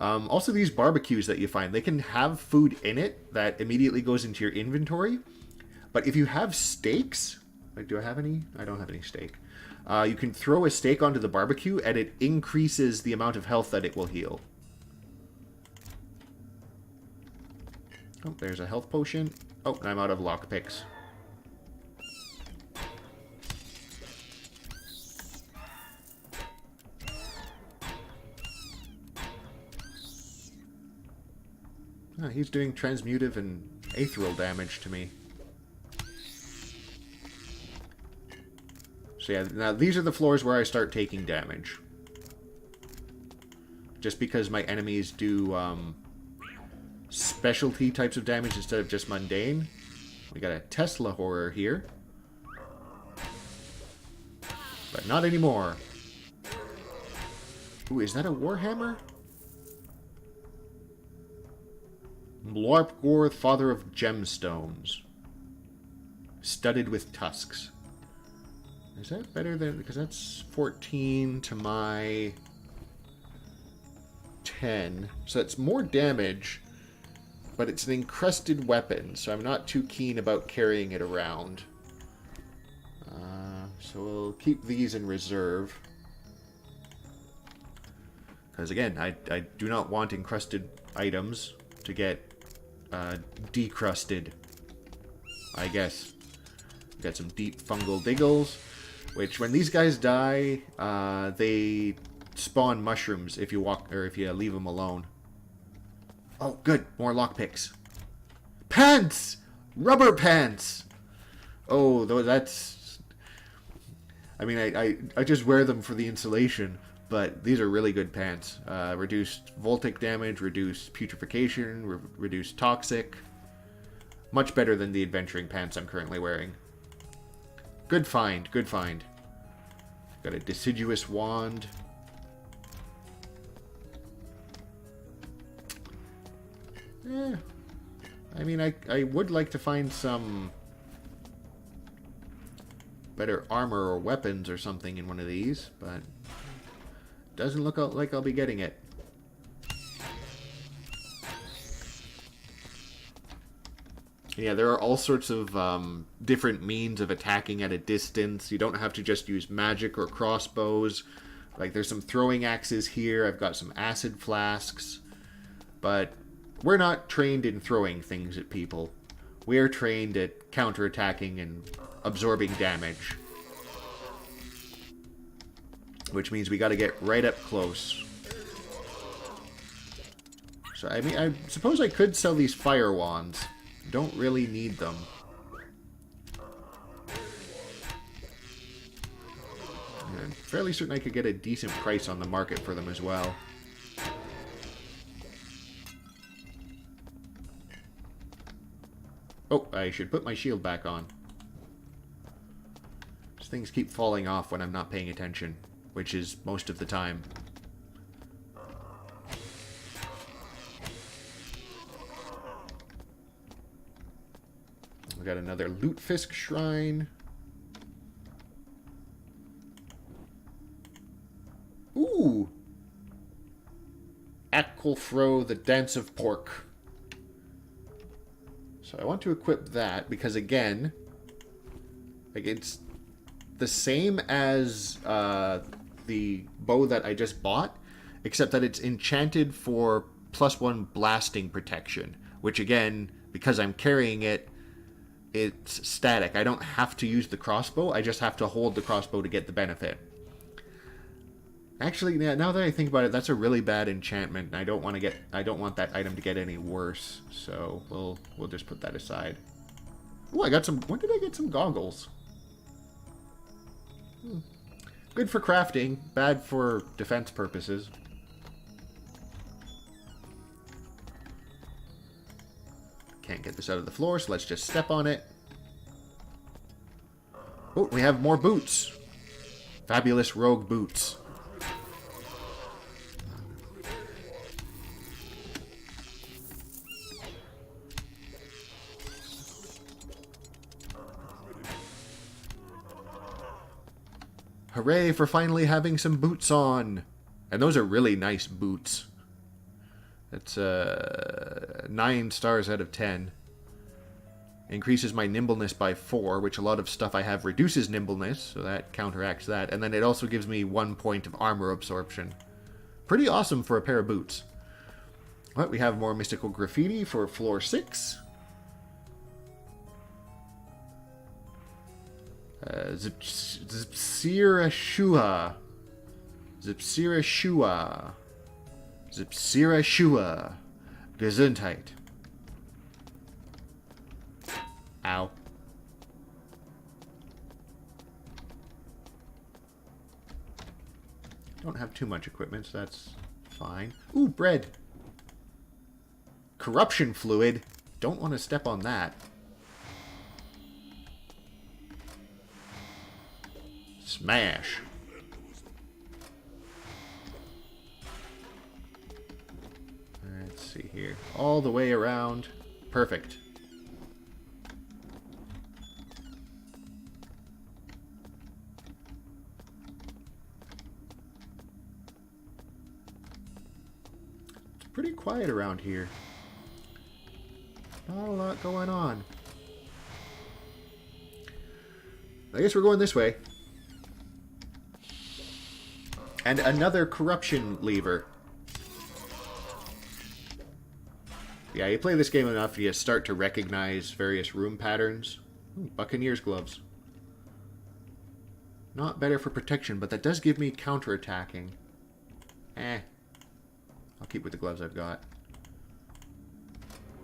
Also, these barbecues that you find, they can have food in it that immediately goes into your inventory. But if you have steaks... like, do I have any? I don't have any steak. You can throw a steak onto the barbecue and it increases the amount of health that it will heal. Oh, there's a health potion. Oh, and I'm out of lockpicks. Oh, he's doing transmutive and ethereal damage to me. So yeah, now these are the floors where I start taking damage. Just because my enemies do, specialty types of damage instead of just mundane. We got a Tesla horror here. But not anymore. Ooh, is that a Warhammer? Mlorpgor, father of gemstones. Studded with tusks. Is that better than... because that's 14 to my 10. So that's more damage, but it's an encrusted weapon, so I'm not too keen about carrying it around. So we'll keep these in reserve. Because again, I do not want encrusted items to get decrusted, I guess. Got some deep fungal diggles, which when these guys die, they spawn mushrooms if you walk or if you leave them alone. Oh, good, more lockpicks. Pants, rubber pants. Oh, that's. I mean, I just wear them for the insulation, but these are really good pants. Reduced voltic damage, reduced putrefaction, reduced toxic. Much better than the adventuring pants I'm currently wearing. Good find, good find. Got a deciduous wand. I mean, I would like to find some better armor or weapons or something in one of these, but doesn't look like I'll be getting it. Yeah, there are all sorts of different means of attacking at a distance. You don't have to just use magic or crossbows. Like, there's some throwing axes here. I've got some acid flasks. But we're not trained in throwing things at people. We're trained at counterattacking and absorbing damage. Which means we gotta get right up close. So, I mean, I suppose I could sell these fire wands. Don't really need them. I'm fairly certain I could get a decent price on the market for them as well. Oh, I should put my shield back on. These things keep falling off when I'm not paying attention, which is most of the time. We got another Lutefisk shrine. Ooh! Akelfro, the Dance of Pork. So I want to equip that because, again, like, it's the same as the bow that I just bought, except that it's enchanted for +1 blasting protection, which, again, because I'm carrying it, it's static. I don't have to use the crossbow. I just have to hold the crossbow to get the benefit. Actually, yeah, now that I think about it, that's a really bad enchantment, and I don't want that item to get any worse. So we'll just put that aside. Oh, I got some. When did I get some goggles? Good for crafting, bad for defense purposes. Can't get this out of the floor, so let's just step on it. Oh, we have more boots. Fabulous rogue boots. Hooray for finally having some boots on. And those are really nice boots. That's 9 stars out of 10. Increases my nimbleness by 4, which a lot of stuff I have reduces nimbleness, so that counteracts that. And then it also gives me 1 point of armor absorption. Pretty awesome for a pair of boots. But we have more mystical graffiti for floor 6. Zipsirashua. Zipsirashua. Zipsirashua. Gesundheit. Ow. Don't have too much equipment, so that's fine. Ooh, bread. Corruption fluid. Don't want to step on that. Smash. Let's see here. All the way around. Perfect. It's pretty quiet around here. Not a lot going on. I guess we're going this way. And another corruption lever. Yeah, you play this game enough, you start to recognize various room patterns. Ooh, Buccaneer's gloves. Not better for protection, but that does give me counterattacking. I'll keep with the gloves I've got.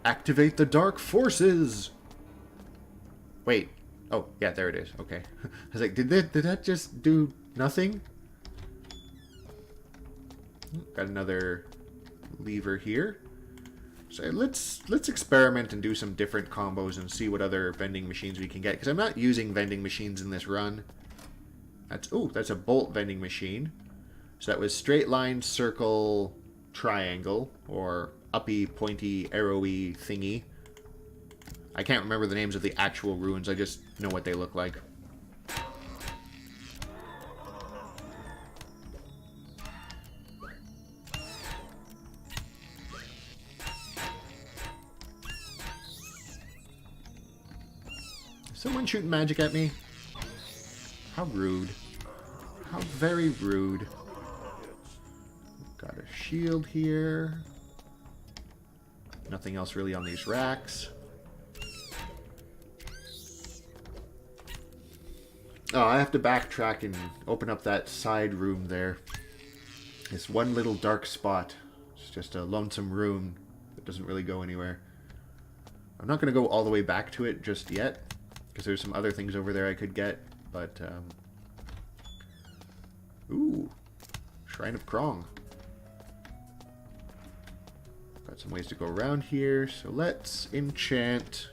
Activate the dark forces! Wait, Oh, yeah, there it is. Okay. I was like, did that just do nothing? Got another lever here. So let's experiment and do some different combos and see what other vending machines we can get. Because I'm not using vending machines in this run. That's a bolt vending machine. So that was straight line, circle, triangle, or uppy, pointy, arrowy thingy. I can't remember the names of the actual runes. I just know what they look like. Someone shooting magic at me? How rude. How very rude. Got a shield here. Nothing else really on these racks. Oh, I have to backtrack and open up that side room there. It's one little dark spot. It's just a lonesome room that doesn't really go anywhere. I'm not going to go all the way back to it just yet, because there's some other things over there I could get, but, ooh, Shrine of Krong. Got some ways to go around here, so let's enchant.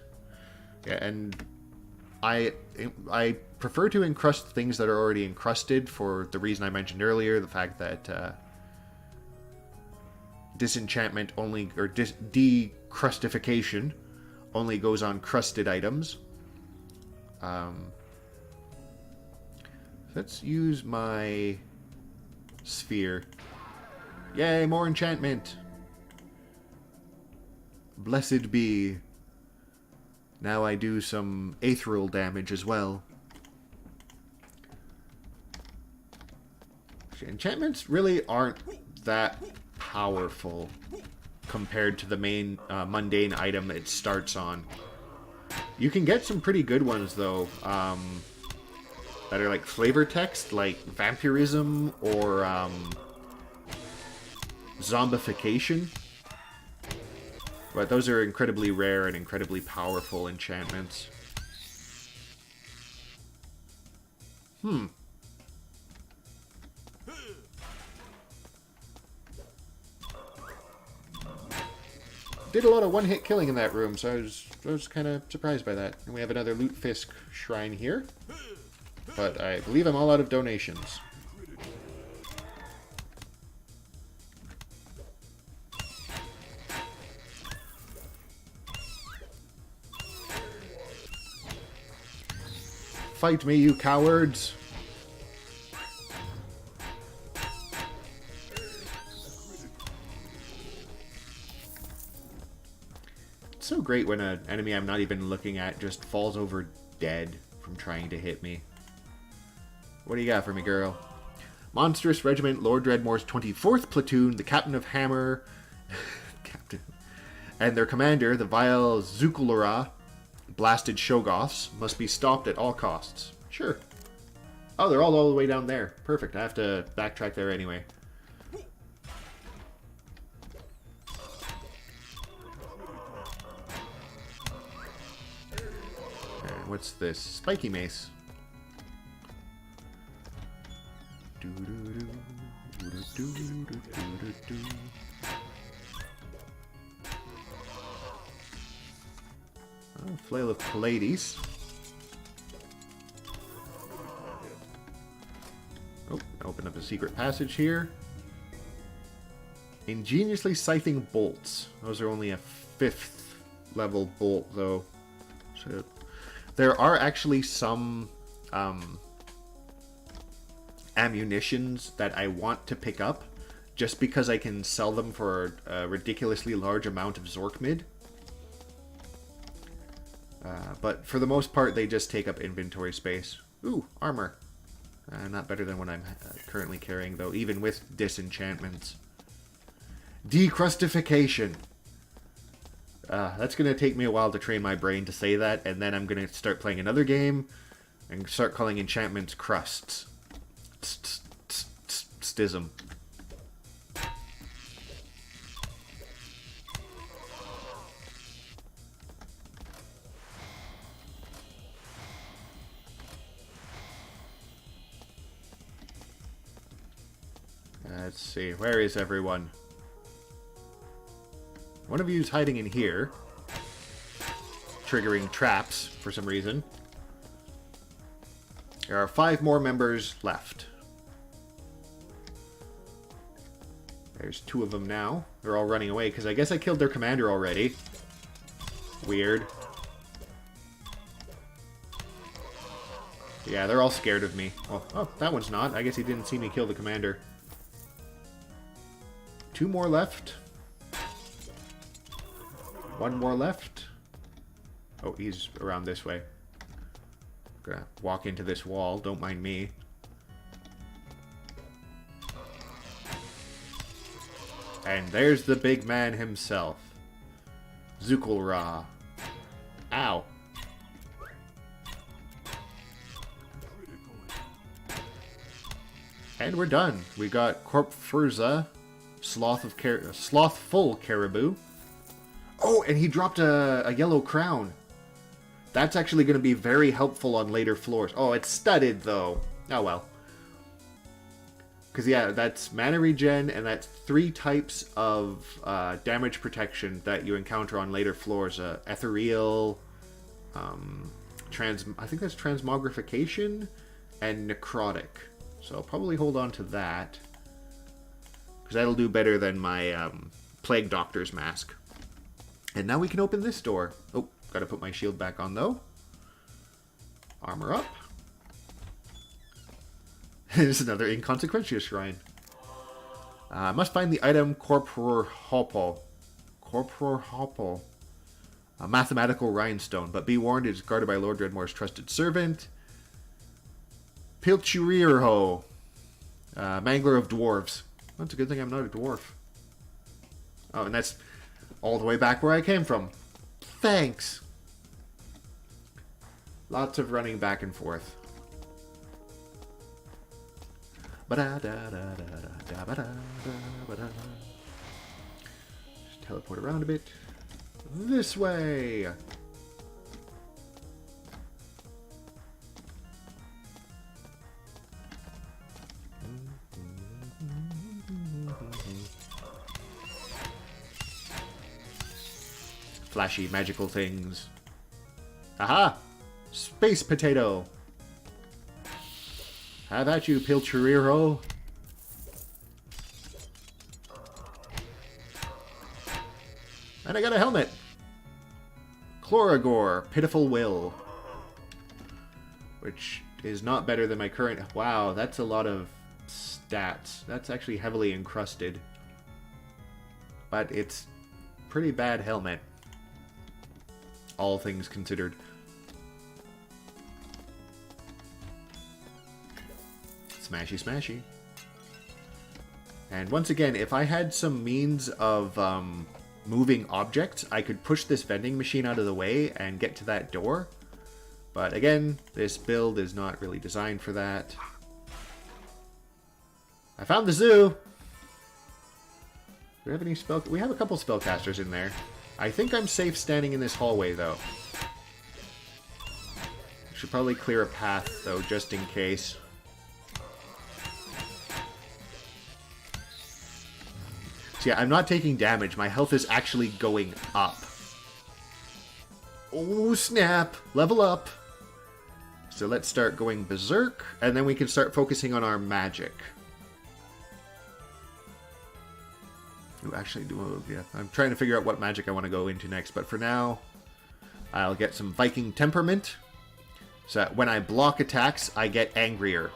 Yeah, and I prefer to encrust things that are already encrusted for the reason I mentioned earlier, the fact that disenchantment only, or decrustification only goes on crusted items. Let's use my sphere. Yay, more enchantment! Blessed be. Now I do some ethereal damage as well. Enchantments really aren't that powerful compared to the main mundane item it starts on. You can get some pretty good ones, though, that are like flavor text, like vampirism or zombification. But those are incredibly rare and incredibly powerful enchantments. Did a lot of one-hit killing in that room, so I was kind of surprised by that. And we have another Lutefisk shrine here. But I believe I'm all out of donations. Fight me, you cowards! It's so great when an enemy I'm not even looking at just falls over dead from trying to hit me. What do you got for me, girl? Monstrous Regiment, Lord Dredmor's 24th Platoon, the Captain of Hammer, Captain, and their commander, the vile Zukulora, blasted Shoggoths, must be stopped at all costs. Sure. Oh, they're all the way down there. Perfect. I have to backtrack there anyway. And what's this? Spiky mace. Flail of Pallades. Oh, open up a secret passage here. Ingeniously scything bolts. Those are only a 5th level bolt, though. So there are actually some ammunitions that I want to pick up, just because I can sell them for a ridiculously large amount of Zorkmid. But for the most part, they just take up inventory space. Ooh, armor. Not better than what I'm currently carrying, though, even with disenchantments. Decrustification. That's going to take me a while to train my brain to say that, and then I'm going to start playing another game and start calling enchantments crusts. Stism. Let's see. Where is everyone? One of you is hiding in here. Triggering traps for some reason. There are 5 more members left. There's 2 of them now. They're all running away because I guess I killed their commander already. Weird. Yeah, they're all scared of me. Oh, that one's not. I guess he didn't see me kill the commander. 2 more left. 1 more left. Oh, he's around this way. Gonna walk into this wall. Don't mind me. And there's the big man himself. Zukulra. Ow. And we're done. We got Corp Furza, Slothful Caribou. Oh, and he dropped a yellow crown. That's actually going to be very helpful on later floors. Oh, it's studded, though. Oh, well. Because, yeah, that's mana regen, and that's 3 types of damage protection that you encounter on later floors. Ethereal, I think that's Transmogrification, and Necrotic. So I'll probably hold on to that. Because that'll do better than my Plague Doctor's mask. And now we can open this door. Oh, gotta put my shield back on, though. Armor up. There's another Inconsequentia Shrine. I must find the item Corpor Hopo. A mathematical rhinestone. But be warned, it is guarded by Lord Dredmor's trusted servant. Pilchurirho. Mangler of Dwarves. That's a good thing I'm not a dwarf. Oh, and that's all the way back where I came from. Thanks. Lots of running back and forth. Just teleport around a bit. This way. Flashy magical things. Aha! Space potato. Have at you, Pilchuriro. And I got a helmet. Chloragore, Pitiful Will. Which is not better than my current... Wow, that's a lot of stats. That's actually heavily encrusted. But it's pretty bad helmet. All things considered. Smashy, smashy. And once again, if I had some means of moving objects, I could push this vending machine out of the way and get to that door. But again, this build is not really designed for that. I found the zoo! Do we have any spell... We have a couple spellcasters in there. I think I'm safe standing in this hallway, though. Should probably clear a path, though, just in case. So yeah, I'm not taking damage. My health is actually going up. Oh, snap! Level up! So let's start going berserk, and then we can start focusing on our magic. Actually, yeah, I'm trying to figure out what magic I want to go into next, but for now, I'll get some Viking Temperament, so that when I block attacks, I get angrier.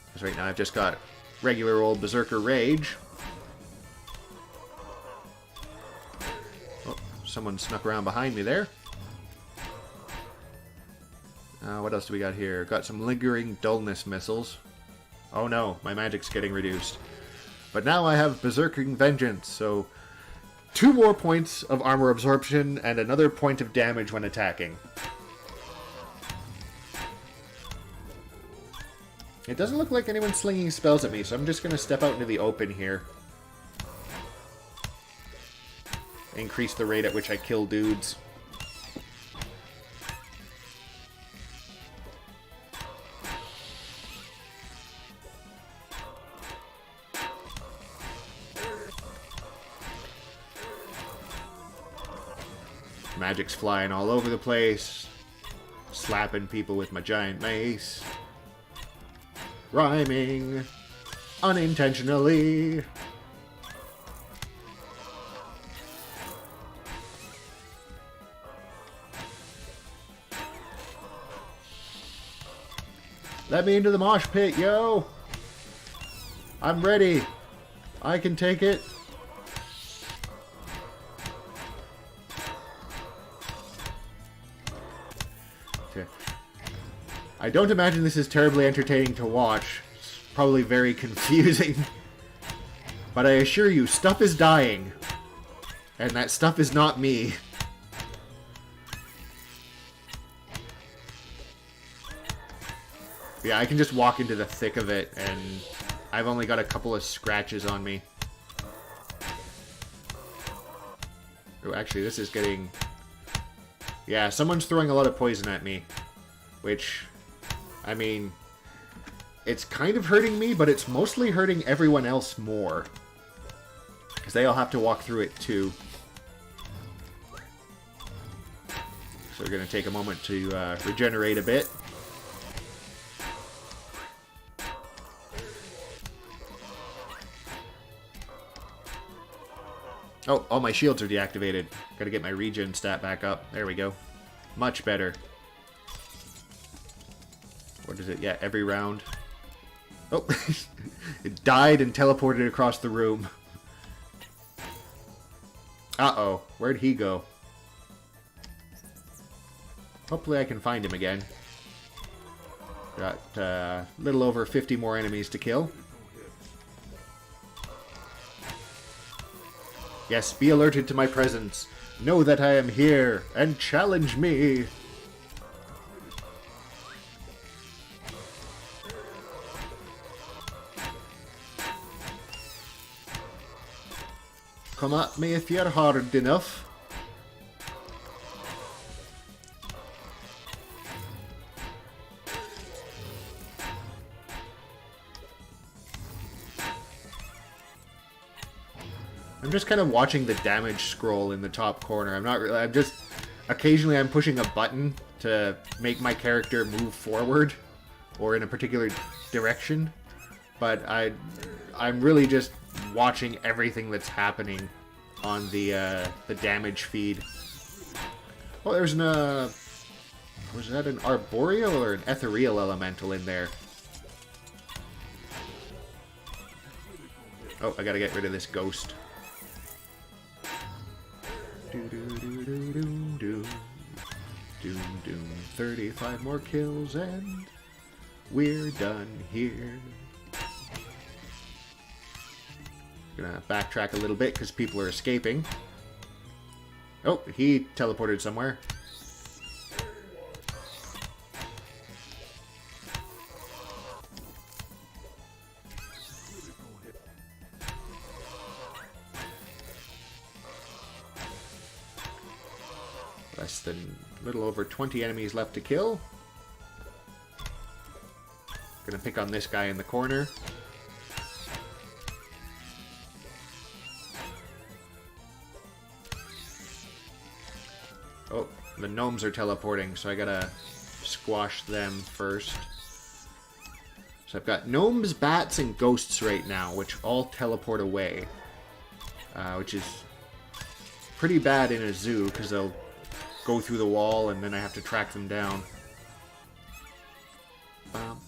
Because right now I've just got regular old Berserker Rage. Oh, someone snuck around behind me there. What else do we got here? Got some lingering dullness missiles. Oh no, my magic's getting reduced. But now I have Berserking Vengeance, so 2 more points of armor absorption and another point of damage when attacking. It doesn't look like anyone's slinging spells at me, so I'm just going to step out into the open here. Increase the rate at which I kill dudes. Magic's flying all over the place. Slapping people with my giant mace. Rhyming. Unintentionally. Let me into the mosh pit, yo! I'm ready. I can take it. Okay. I don't imagine this is terribly entertaining to watch. It's probably very confusing. But I assure you, stuff is dying. And that stuff is not me. Yeah, I can just walk into the thick of it, and I've only got a couple of scratches on me. Oh, actually, this is getting... Yeah, someone's throwing a lot of poison at me. Which, I mean, it's kind of hurting me, but it's mostly hurting everyone else more. Because they all have to walk through it, too. So we're going to take a moment to regenerate a bit. Oh, all my shields are deactivated. Gotta get my regen stat back up. There we go. Much better. What is it? Yeah, every round. Oh, it died and teleported across the room. Uh-oh, where'd he go? Hopefully I can find him again. Got a little over 50 more enemies to kill. Yes, be alerted to my presence. Know that I am here, and challenge me. Come at me if you're hard enough. I'm just kind of watching the damage scroll in the top corner. I'm not really... I'm just... Occasionally I'm pushing a button to make my character move forward or in a particular direction. But I'm really just watching everything that's happening on the damage feed. Oh, there's an... was that an arboreal or an ethereal elemental in there? Oh, I gotta get rid of this ghost. Doom. 35 more kills and we're done here. Gonna backtrack a little bit because people are escaping. Oh, he teleported somewhere. Less than a little over 20 enemies left to kill. Gonna pick on this guy in the corner. Oh, the gnomes are teleporting, so I gotta squash them first. So I've got gnomes, bats, and ghosts right now, which all teleport away. Which is pretty bad in a zoo, because they'll go through the wall, and then I have to track them down. I'm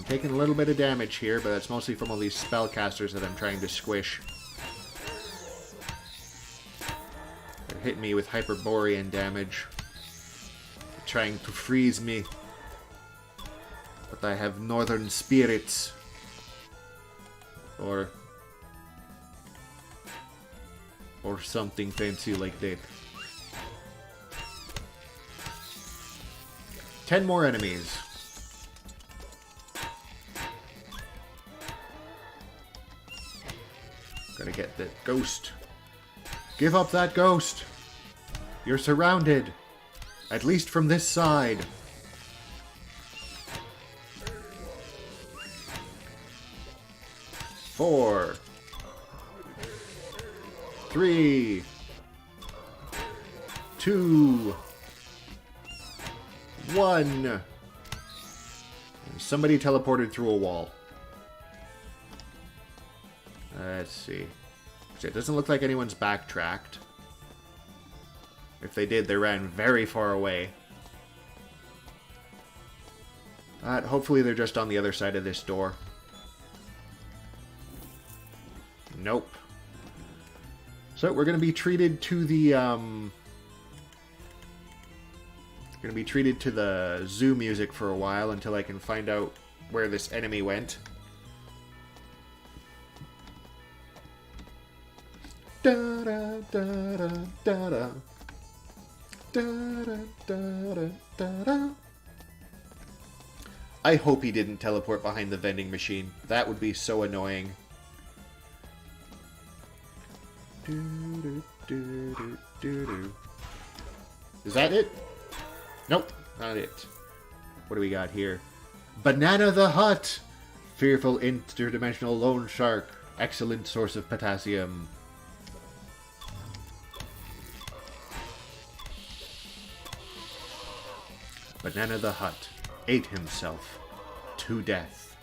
taking a little bit of damage here, but that's mostly from all these spellcasters that I'm trying to squish. They're hitting me with Hyperborean damage. They're trying to freeze me. But I have northern spirits. Or something fancy like that. 10 more enemies. Gotta get that ghost. Give up that ghost. You're surrounded. At least from this side. Four. 3, 2, 1. Somebody teleported through a wall. Let's see. It doesn't look like anyone's backtracked. If they did, they ran very far away. Hopefully they're just on the other side of this door. Nope. So we're going to be treated to the zoo music for a while until I can find out where this enemy went. Da da da da da da. Da da da da da. I hope he didn't teleport behind the vending machine. That would be so annoying. Is that it? Nope, not it. What do we got here? Banana the Hut! Fearful interdimensional loan shark. Excellent source of potassium. Banana the Hut ate himself to death.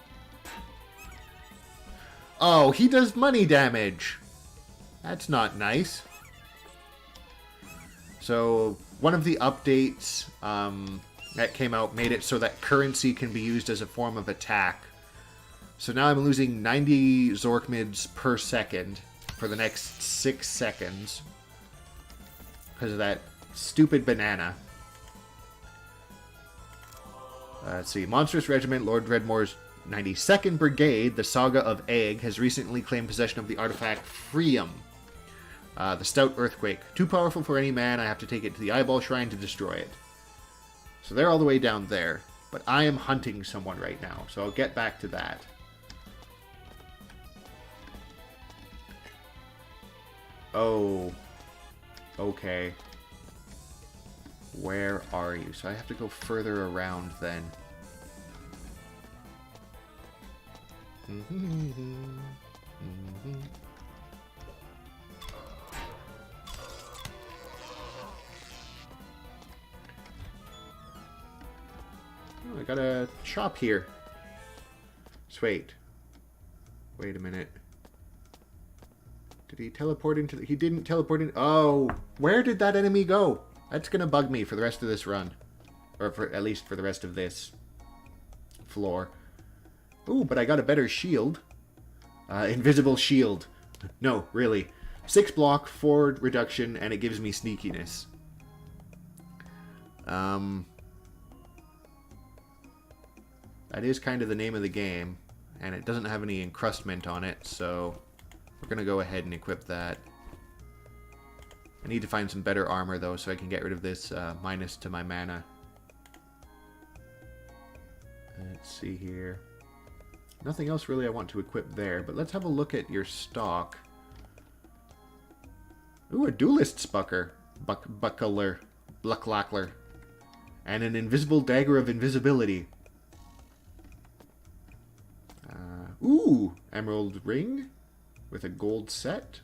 Oh, he does money damage! That's not nice. So, one of the updates that came out made it so that currency can be used as a form of attack. So now I'm losing 90 Zorkmids per second for the next 6 seconds. Because of that stupid banana. Let's see. Monstrous Regiment, Lord Dredmor's 92nd Brigade, the Saga of Egg, has recently claimed possession of the artifact Freeum. The Stout Earthquake. Too powerful for any man, I have to take it to the Eyeball Shrine to destroy it. So they're all the way down there. But I am hunting someone right now, so I'll get back to that. Oh. Okay. Where are you? So I have to go further around then. Oh, I got a shop here. Wait. Wait a minute. Did he teleport into the... He didn't teleport in... Oh! Where did that enemy go? That's gonna bug me for the rest of this run. Or for at least for the rest of this floor. Ooh, but I got a better shield. Invisible shield. No, really. 6 block, 4 reduction, and it gives me sneakiness. That is kind of the name of the game. And it doesn't have any encrustment on it, so we're gonna go ahead and equip that. I need to find some better armor, though, so I can get rid of this minus to my mana. Let's see here. Nothing else really I want to equip there, but let's have a look at your stock. Ooh, a Duelist's Buckler. Blucklackler. And an Invisible Dagger of Invisibility. Ooh, Emerald Ring with a gold set.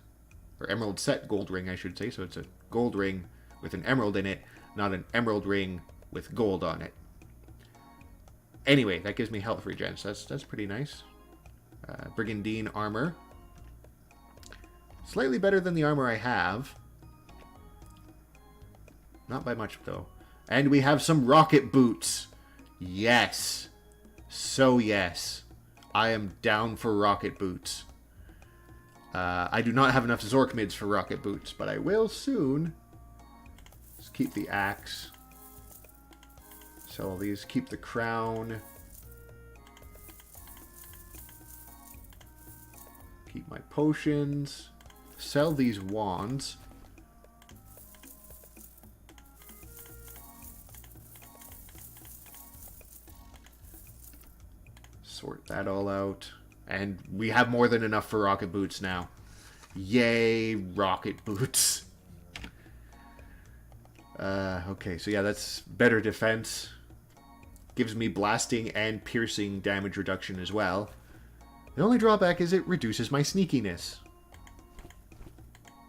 Or emerald set gold ring, I should say. So it's a gold ring with an emerald in it, not an emerald ring with gold on it. Anyway, that gives me health regen, so that's pretty nice. Brigandine armor. Slightly better than the armor I have. Not by much, though. And we have some rocket boots. Yes. So yes. I am down for rocket boots. I do not have enough Zorkmids for rocket boots, but I will soon. Let's keep the axe. Sell all these. Keep the crown. Keep my potions. Sell these wands. Sort that all out. And we have more than enough for rocket boots now. Yay, rocket boots. Okay, so yeah, that's better defense. Gives me blasting and piercing damage reduction as well. The only drawback is it reduces my sneakiness.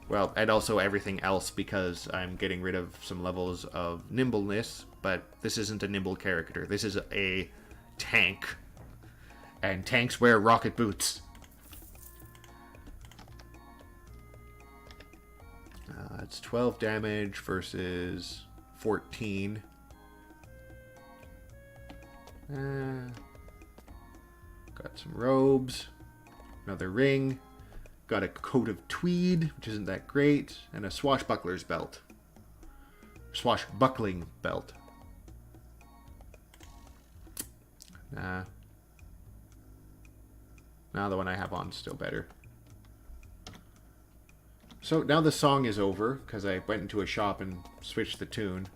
Well, and also everything else because I'm getting rid of some levels of nimbleness, but this isn't a nimble character. This is a tank. And tanks wear rocket boots. It's 12 damage versus 14. Got some robes. Another ring. Got a coat of tweed, which isn't that great. And a swashbuckler's belt. Swashbuckling belt. Nah. Now the one I have on is still better. So now the song is over, because I went into a shop and switched the tune.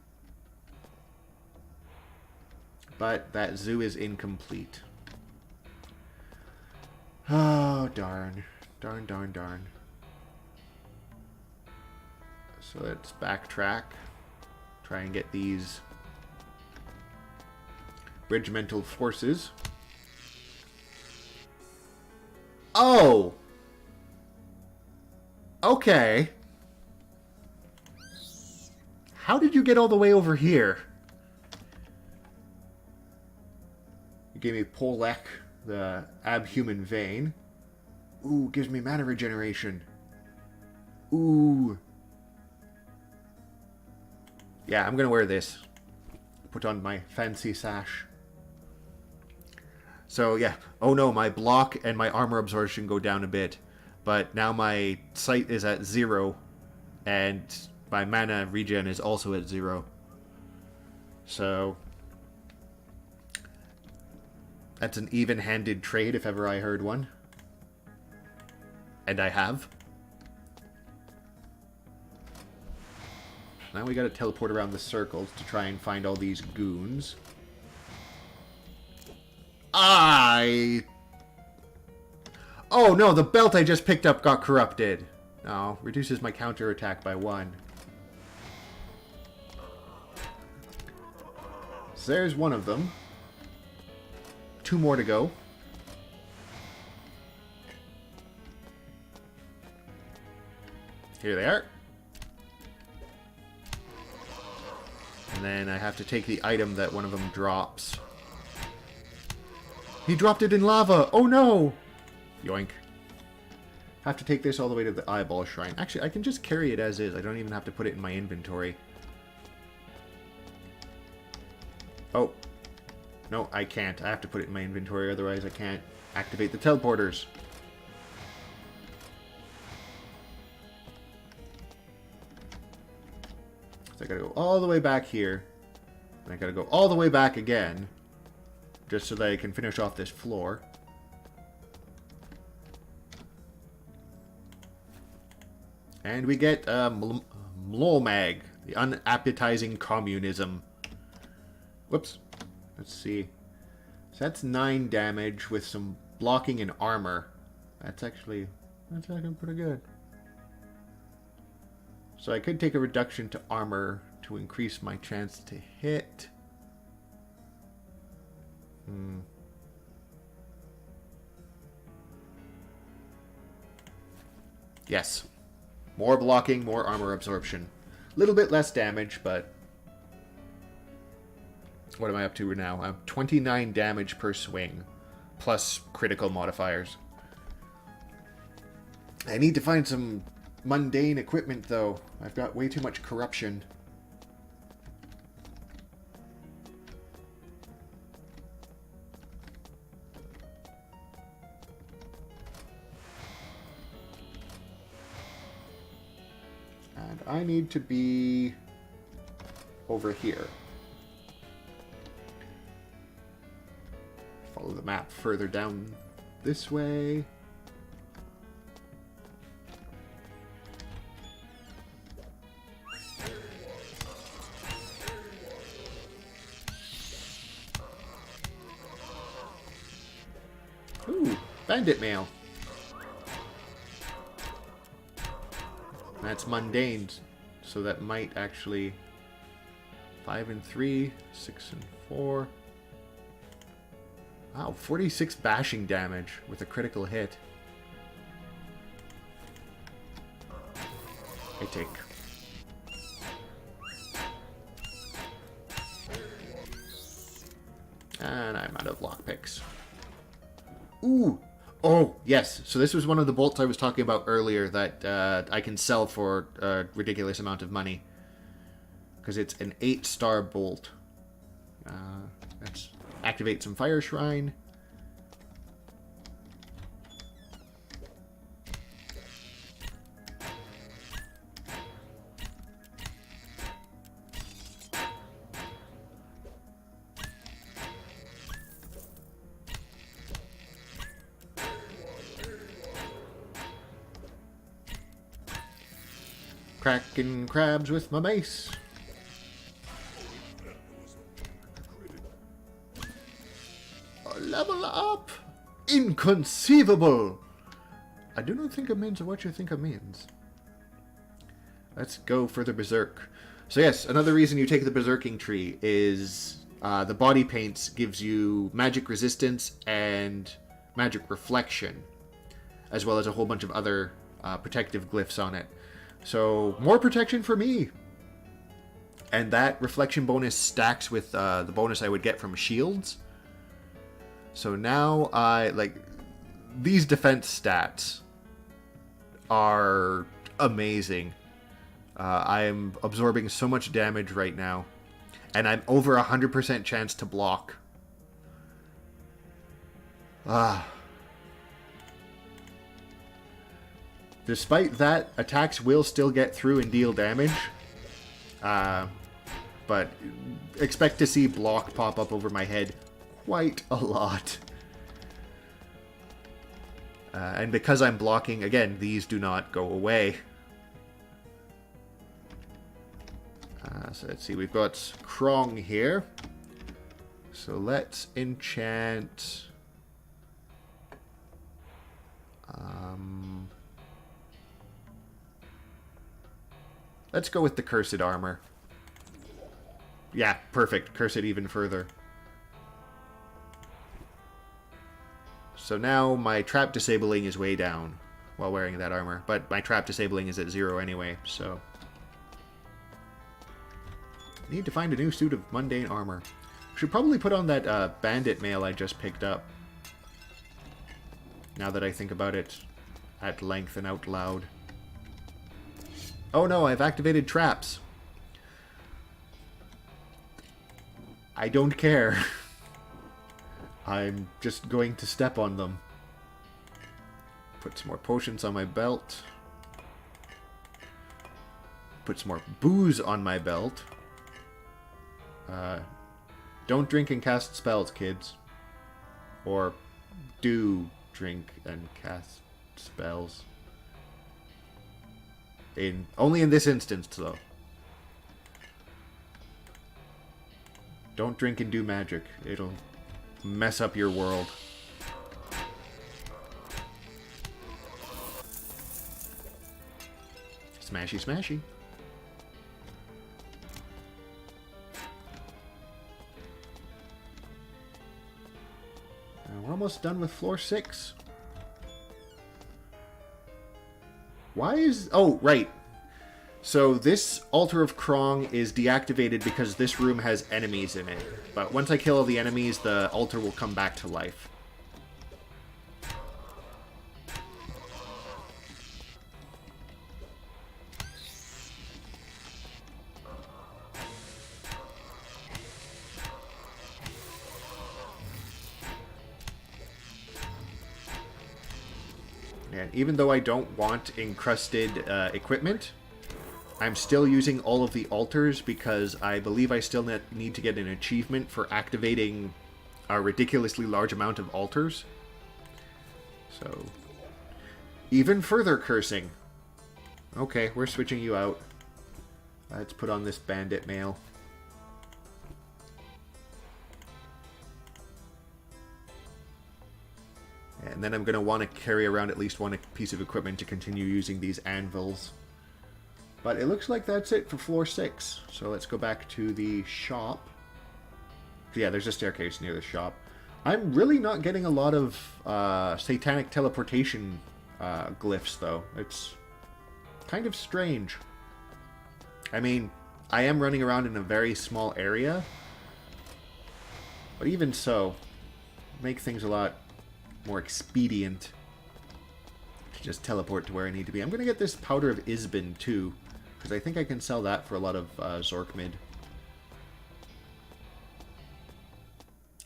But that zoo is incomplete. Oh, darn. Darn, darn, darn. So let's backtrack. Try and get these regimental forces. Oh! Okay. How did you get all the way over here? You gave me Polek, the abhuman vein. Ooh, gives me mana regeneration. Ooh. Yeah, I'm gonna wear this. Put on my fancy sash. So, yeah. Oh no, my block and my armor absorption go down a bit. But now my sight is at 0. And my mana regen is also at 0. So, that's an even-handed trade if ever I heard one. And I have. Now we gotta teleport around the circles to try and find all these goons. Oh no, the belt I just picked up got corrupted. Oh, reduces my counter attack by 1. So there's one of them. 2 more to go. Here they are. And then I have to take the item that one of them drops. He dropped it in lava! Oh no! Yoink. Have to take this all the way to the eyeball shrine. Actually, I can just carry it as is. I don't even have to put it in my inventory. Oh. No, I can't. I have to put it in my inventory, otherwise I can't activate the teleporters. So I gotta go all the way back here. And I gotta go all the way back again. Just so that I can finish off this floor. And we get Mlolmag, the unappetizing communism. Whoops. Let's see. So that's 9 damage with some blocking and armor. That's actually pretty good. So I could take a reduction to armor to increase my chance to hit. Yes. More blocking, more armor absorption. A little bit less damage, but... What am I up to now? I'm 29 damage per swing, plus critical modifiers. I need to find some mundane equipment, though. I've got way too much corruption. And I need to be over here. Follow the map further down this way. Ooh, bandit mail. That's mundane, so that might actually 5 and 3, 6 and 4. Wow, 46 bashing damage with a critical hit. I take. And I'm out of lockpicks. Ooh! Oh, yes. So this was one of the bolts I was talking about earlier that I can sell for a ridiculous amount of money. Because it's an 8-star bolt. Let's activate some Fire Shrine. Cracking crabs with my mace. Level up! Inconceivable! I do not think it means what you think it means. Let's go for the Berserk. So yes, another reason you take the Berserking tree is the body paints gives you magic resistance and magic reflection, as well as a whole bunch of other protective glyphs on it. So, more protection for me! And that reflection bonus stacks with the bonus I would get from shields. So now these defense stats are amazing. I am absorbing so much damage right now. And I'm over 100% chance to block. Despite that, attacks will still get through and deal damage. But expect to see block pop up over my head quite a lot. And because I'm blocking, again, these do not go away. So let's see, we've got Krong here. So let's enchant... let's go with the Cursed Armor. Yeah, perfect. Curse it even further. So now my trap disabling is way down while wearing that armor. But my trap disabling is at 0 anyway, so... need to find a new suit of mundane armor. Should probably put on that bandit mail I just picked up. Now that I think about it at length and out loud. Oh no, I've activated traps. I don't care. I'm just going to step on them. Put some more potions on my belt. Put some more booze on my belt. Don't drink and cast spells, kids. Or do drink and cast spells. Only in this instance, though. Don't drink and do magic. It'll mess up your world. Smashy, smashy. We're almost done with floor 6. Why is... oh, right. So this Altar of Krong is deactivated because this room has enemies in it. But once I kill all the enemies, the altar will come back to life. And even though I don't want encrusted equipment, I'm still using all of the altars because I believe I still need to get an achievement for activating a ridiculously large amount of altars. So, even further cursing. Okay, we're switching you out. Let's put on this bandit mail. And then I'm going to want to carry around at least one piece of equipment to continue using these anvils. But it looks like that's it for floor 6. So let's go back to the shop. Yeah, there's a staircase near the shop. I'm really not getting a lot of satanic teleportation glyphs, though. It's kind of strange. I mean, I am running around in a very small area, but even so, make things a lot more expedient to just teleport to where I need to be. I'm going to get this Powder of Isbin too, because I think I can sell that for a lot of Zorkmid.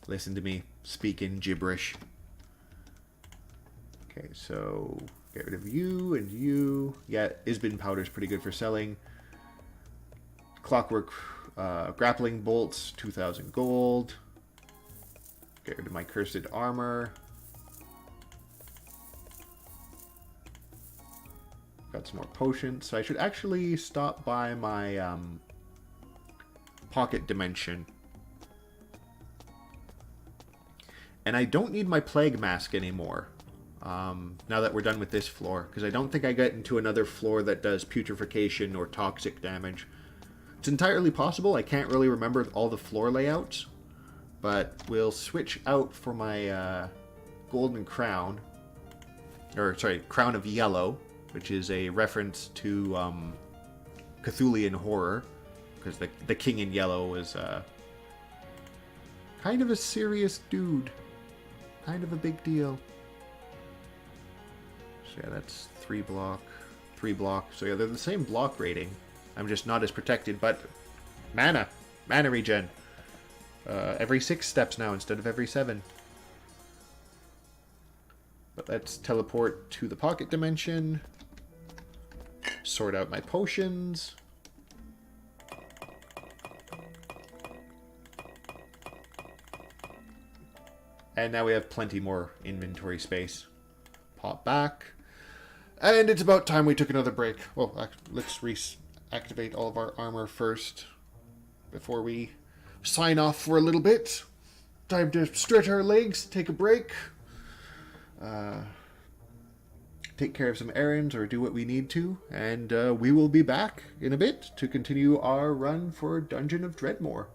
Listen to me speaking gibberish. Okay, so get rid of you and you. Yeah, Isbin Powder is pretty good for selling. Clockwork Grappling Bolts, 2,000 gold. Get rid of my Cursed Armor. Got some more potions. So I should actually stop by my Pocket Dimension. And I don't need my Plague Mask anymore. Now that we're done with this floor. Because I don't think I get into another floor that does putrefaction or toxic damage. It's entirely possible. I can't really remember all the floor layouts. But we'll switch out for my Golden Crown. Or, sorry, Crown of Yellow. Which is a reference to Cthulhian horror. Because the King in Yellow is kind of a serious dude. Kind of a big deal. So yeah, that's 3 block. So yeah, they're the same block rating. I'm just not as protected, but mana regen. Every 6 steps now instead of every 7. But let's teleport to the Pocket Dimension. Sort out my potions. And now we have plenty more inventory space. Pop back. And it's about time we took another break. Well, let's reactivate all of our armor first. Before we sign off for a little bit. Time to stretch our legs, take a break. Take care of some errands or do what we need to. And we will be back in a bit to continue our run for Dungeon of Dredmor.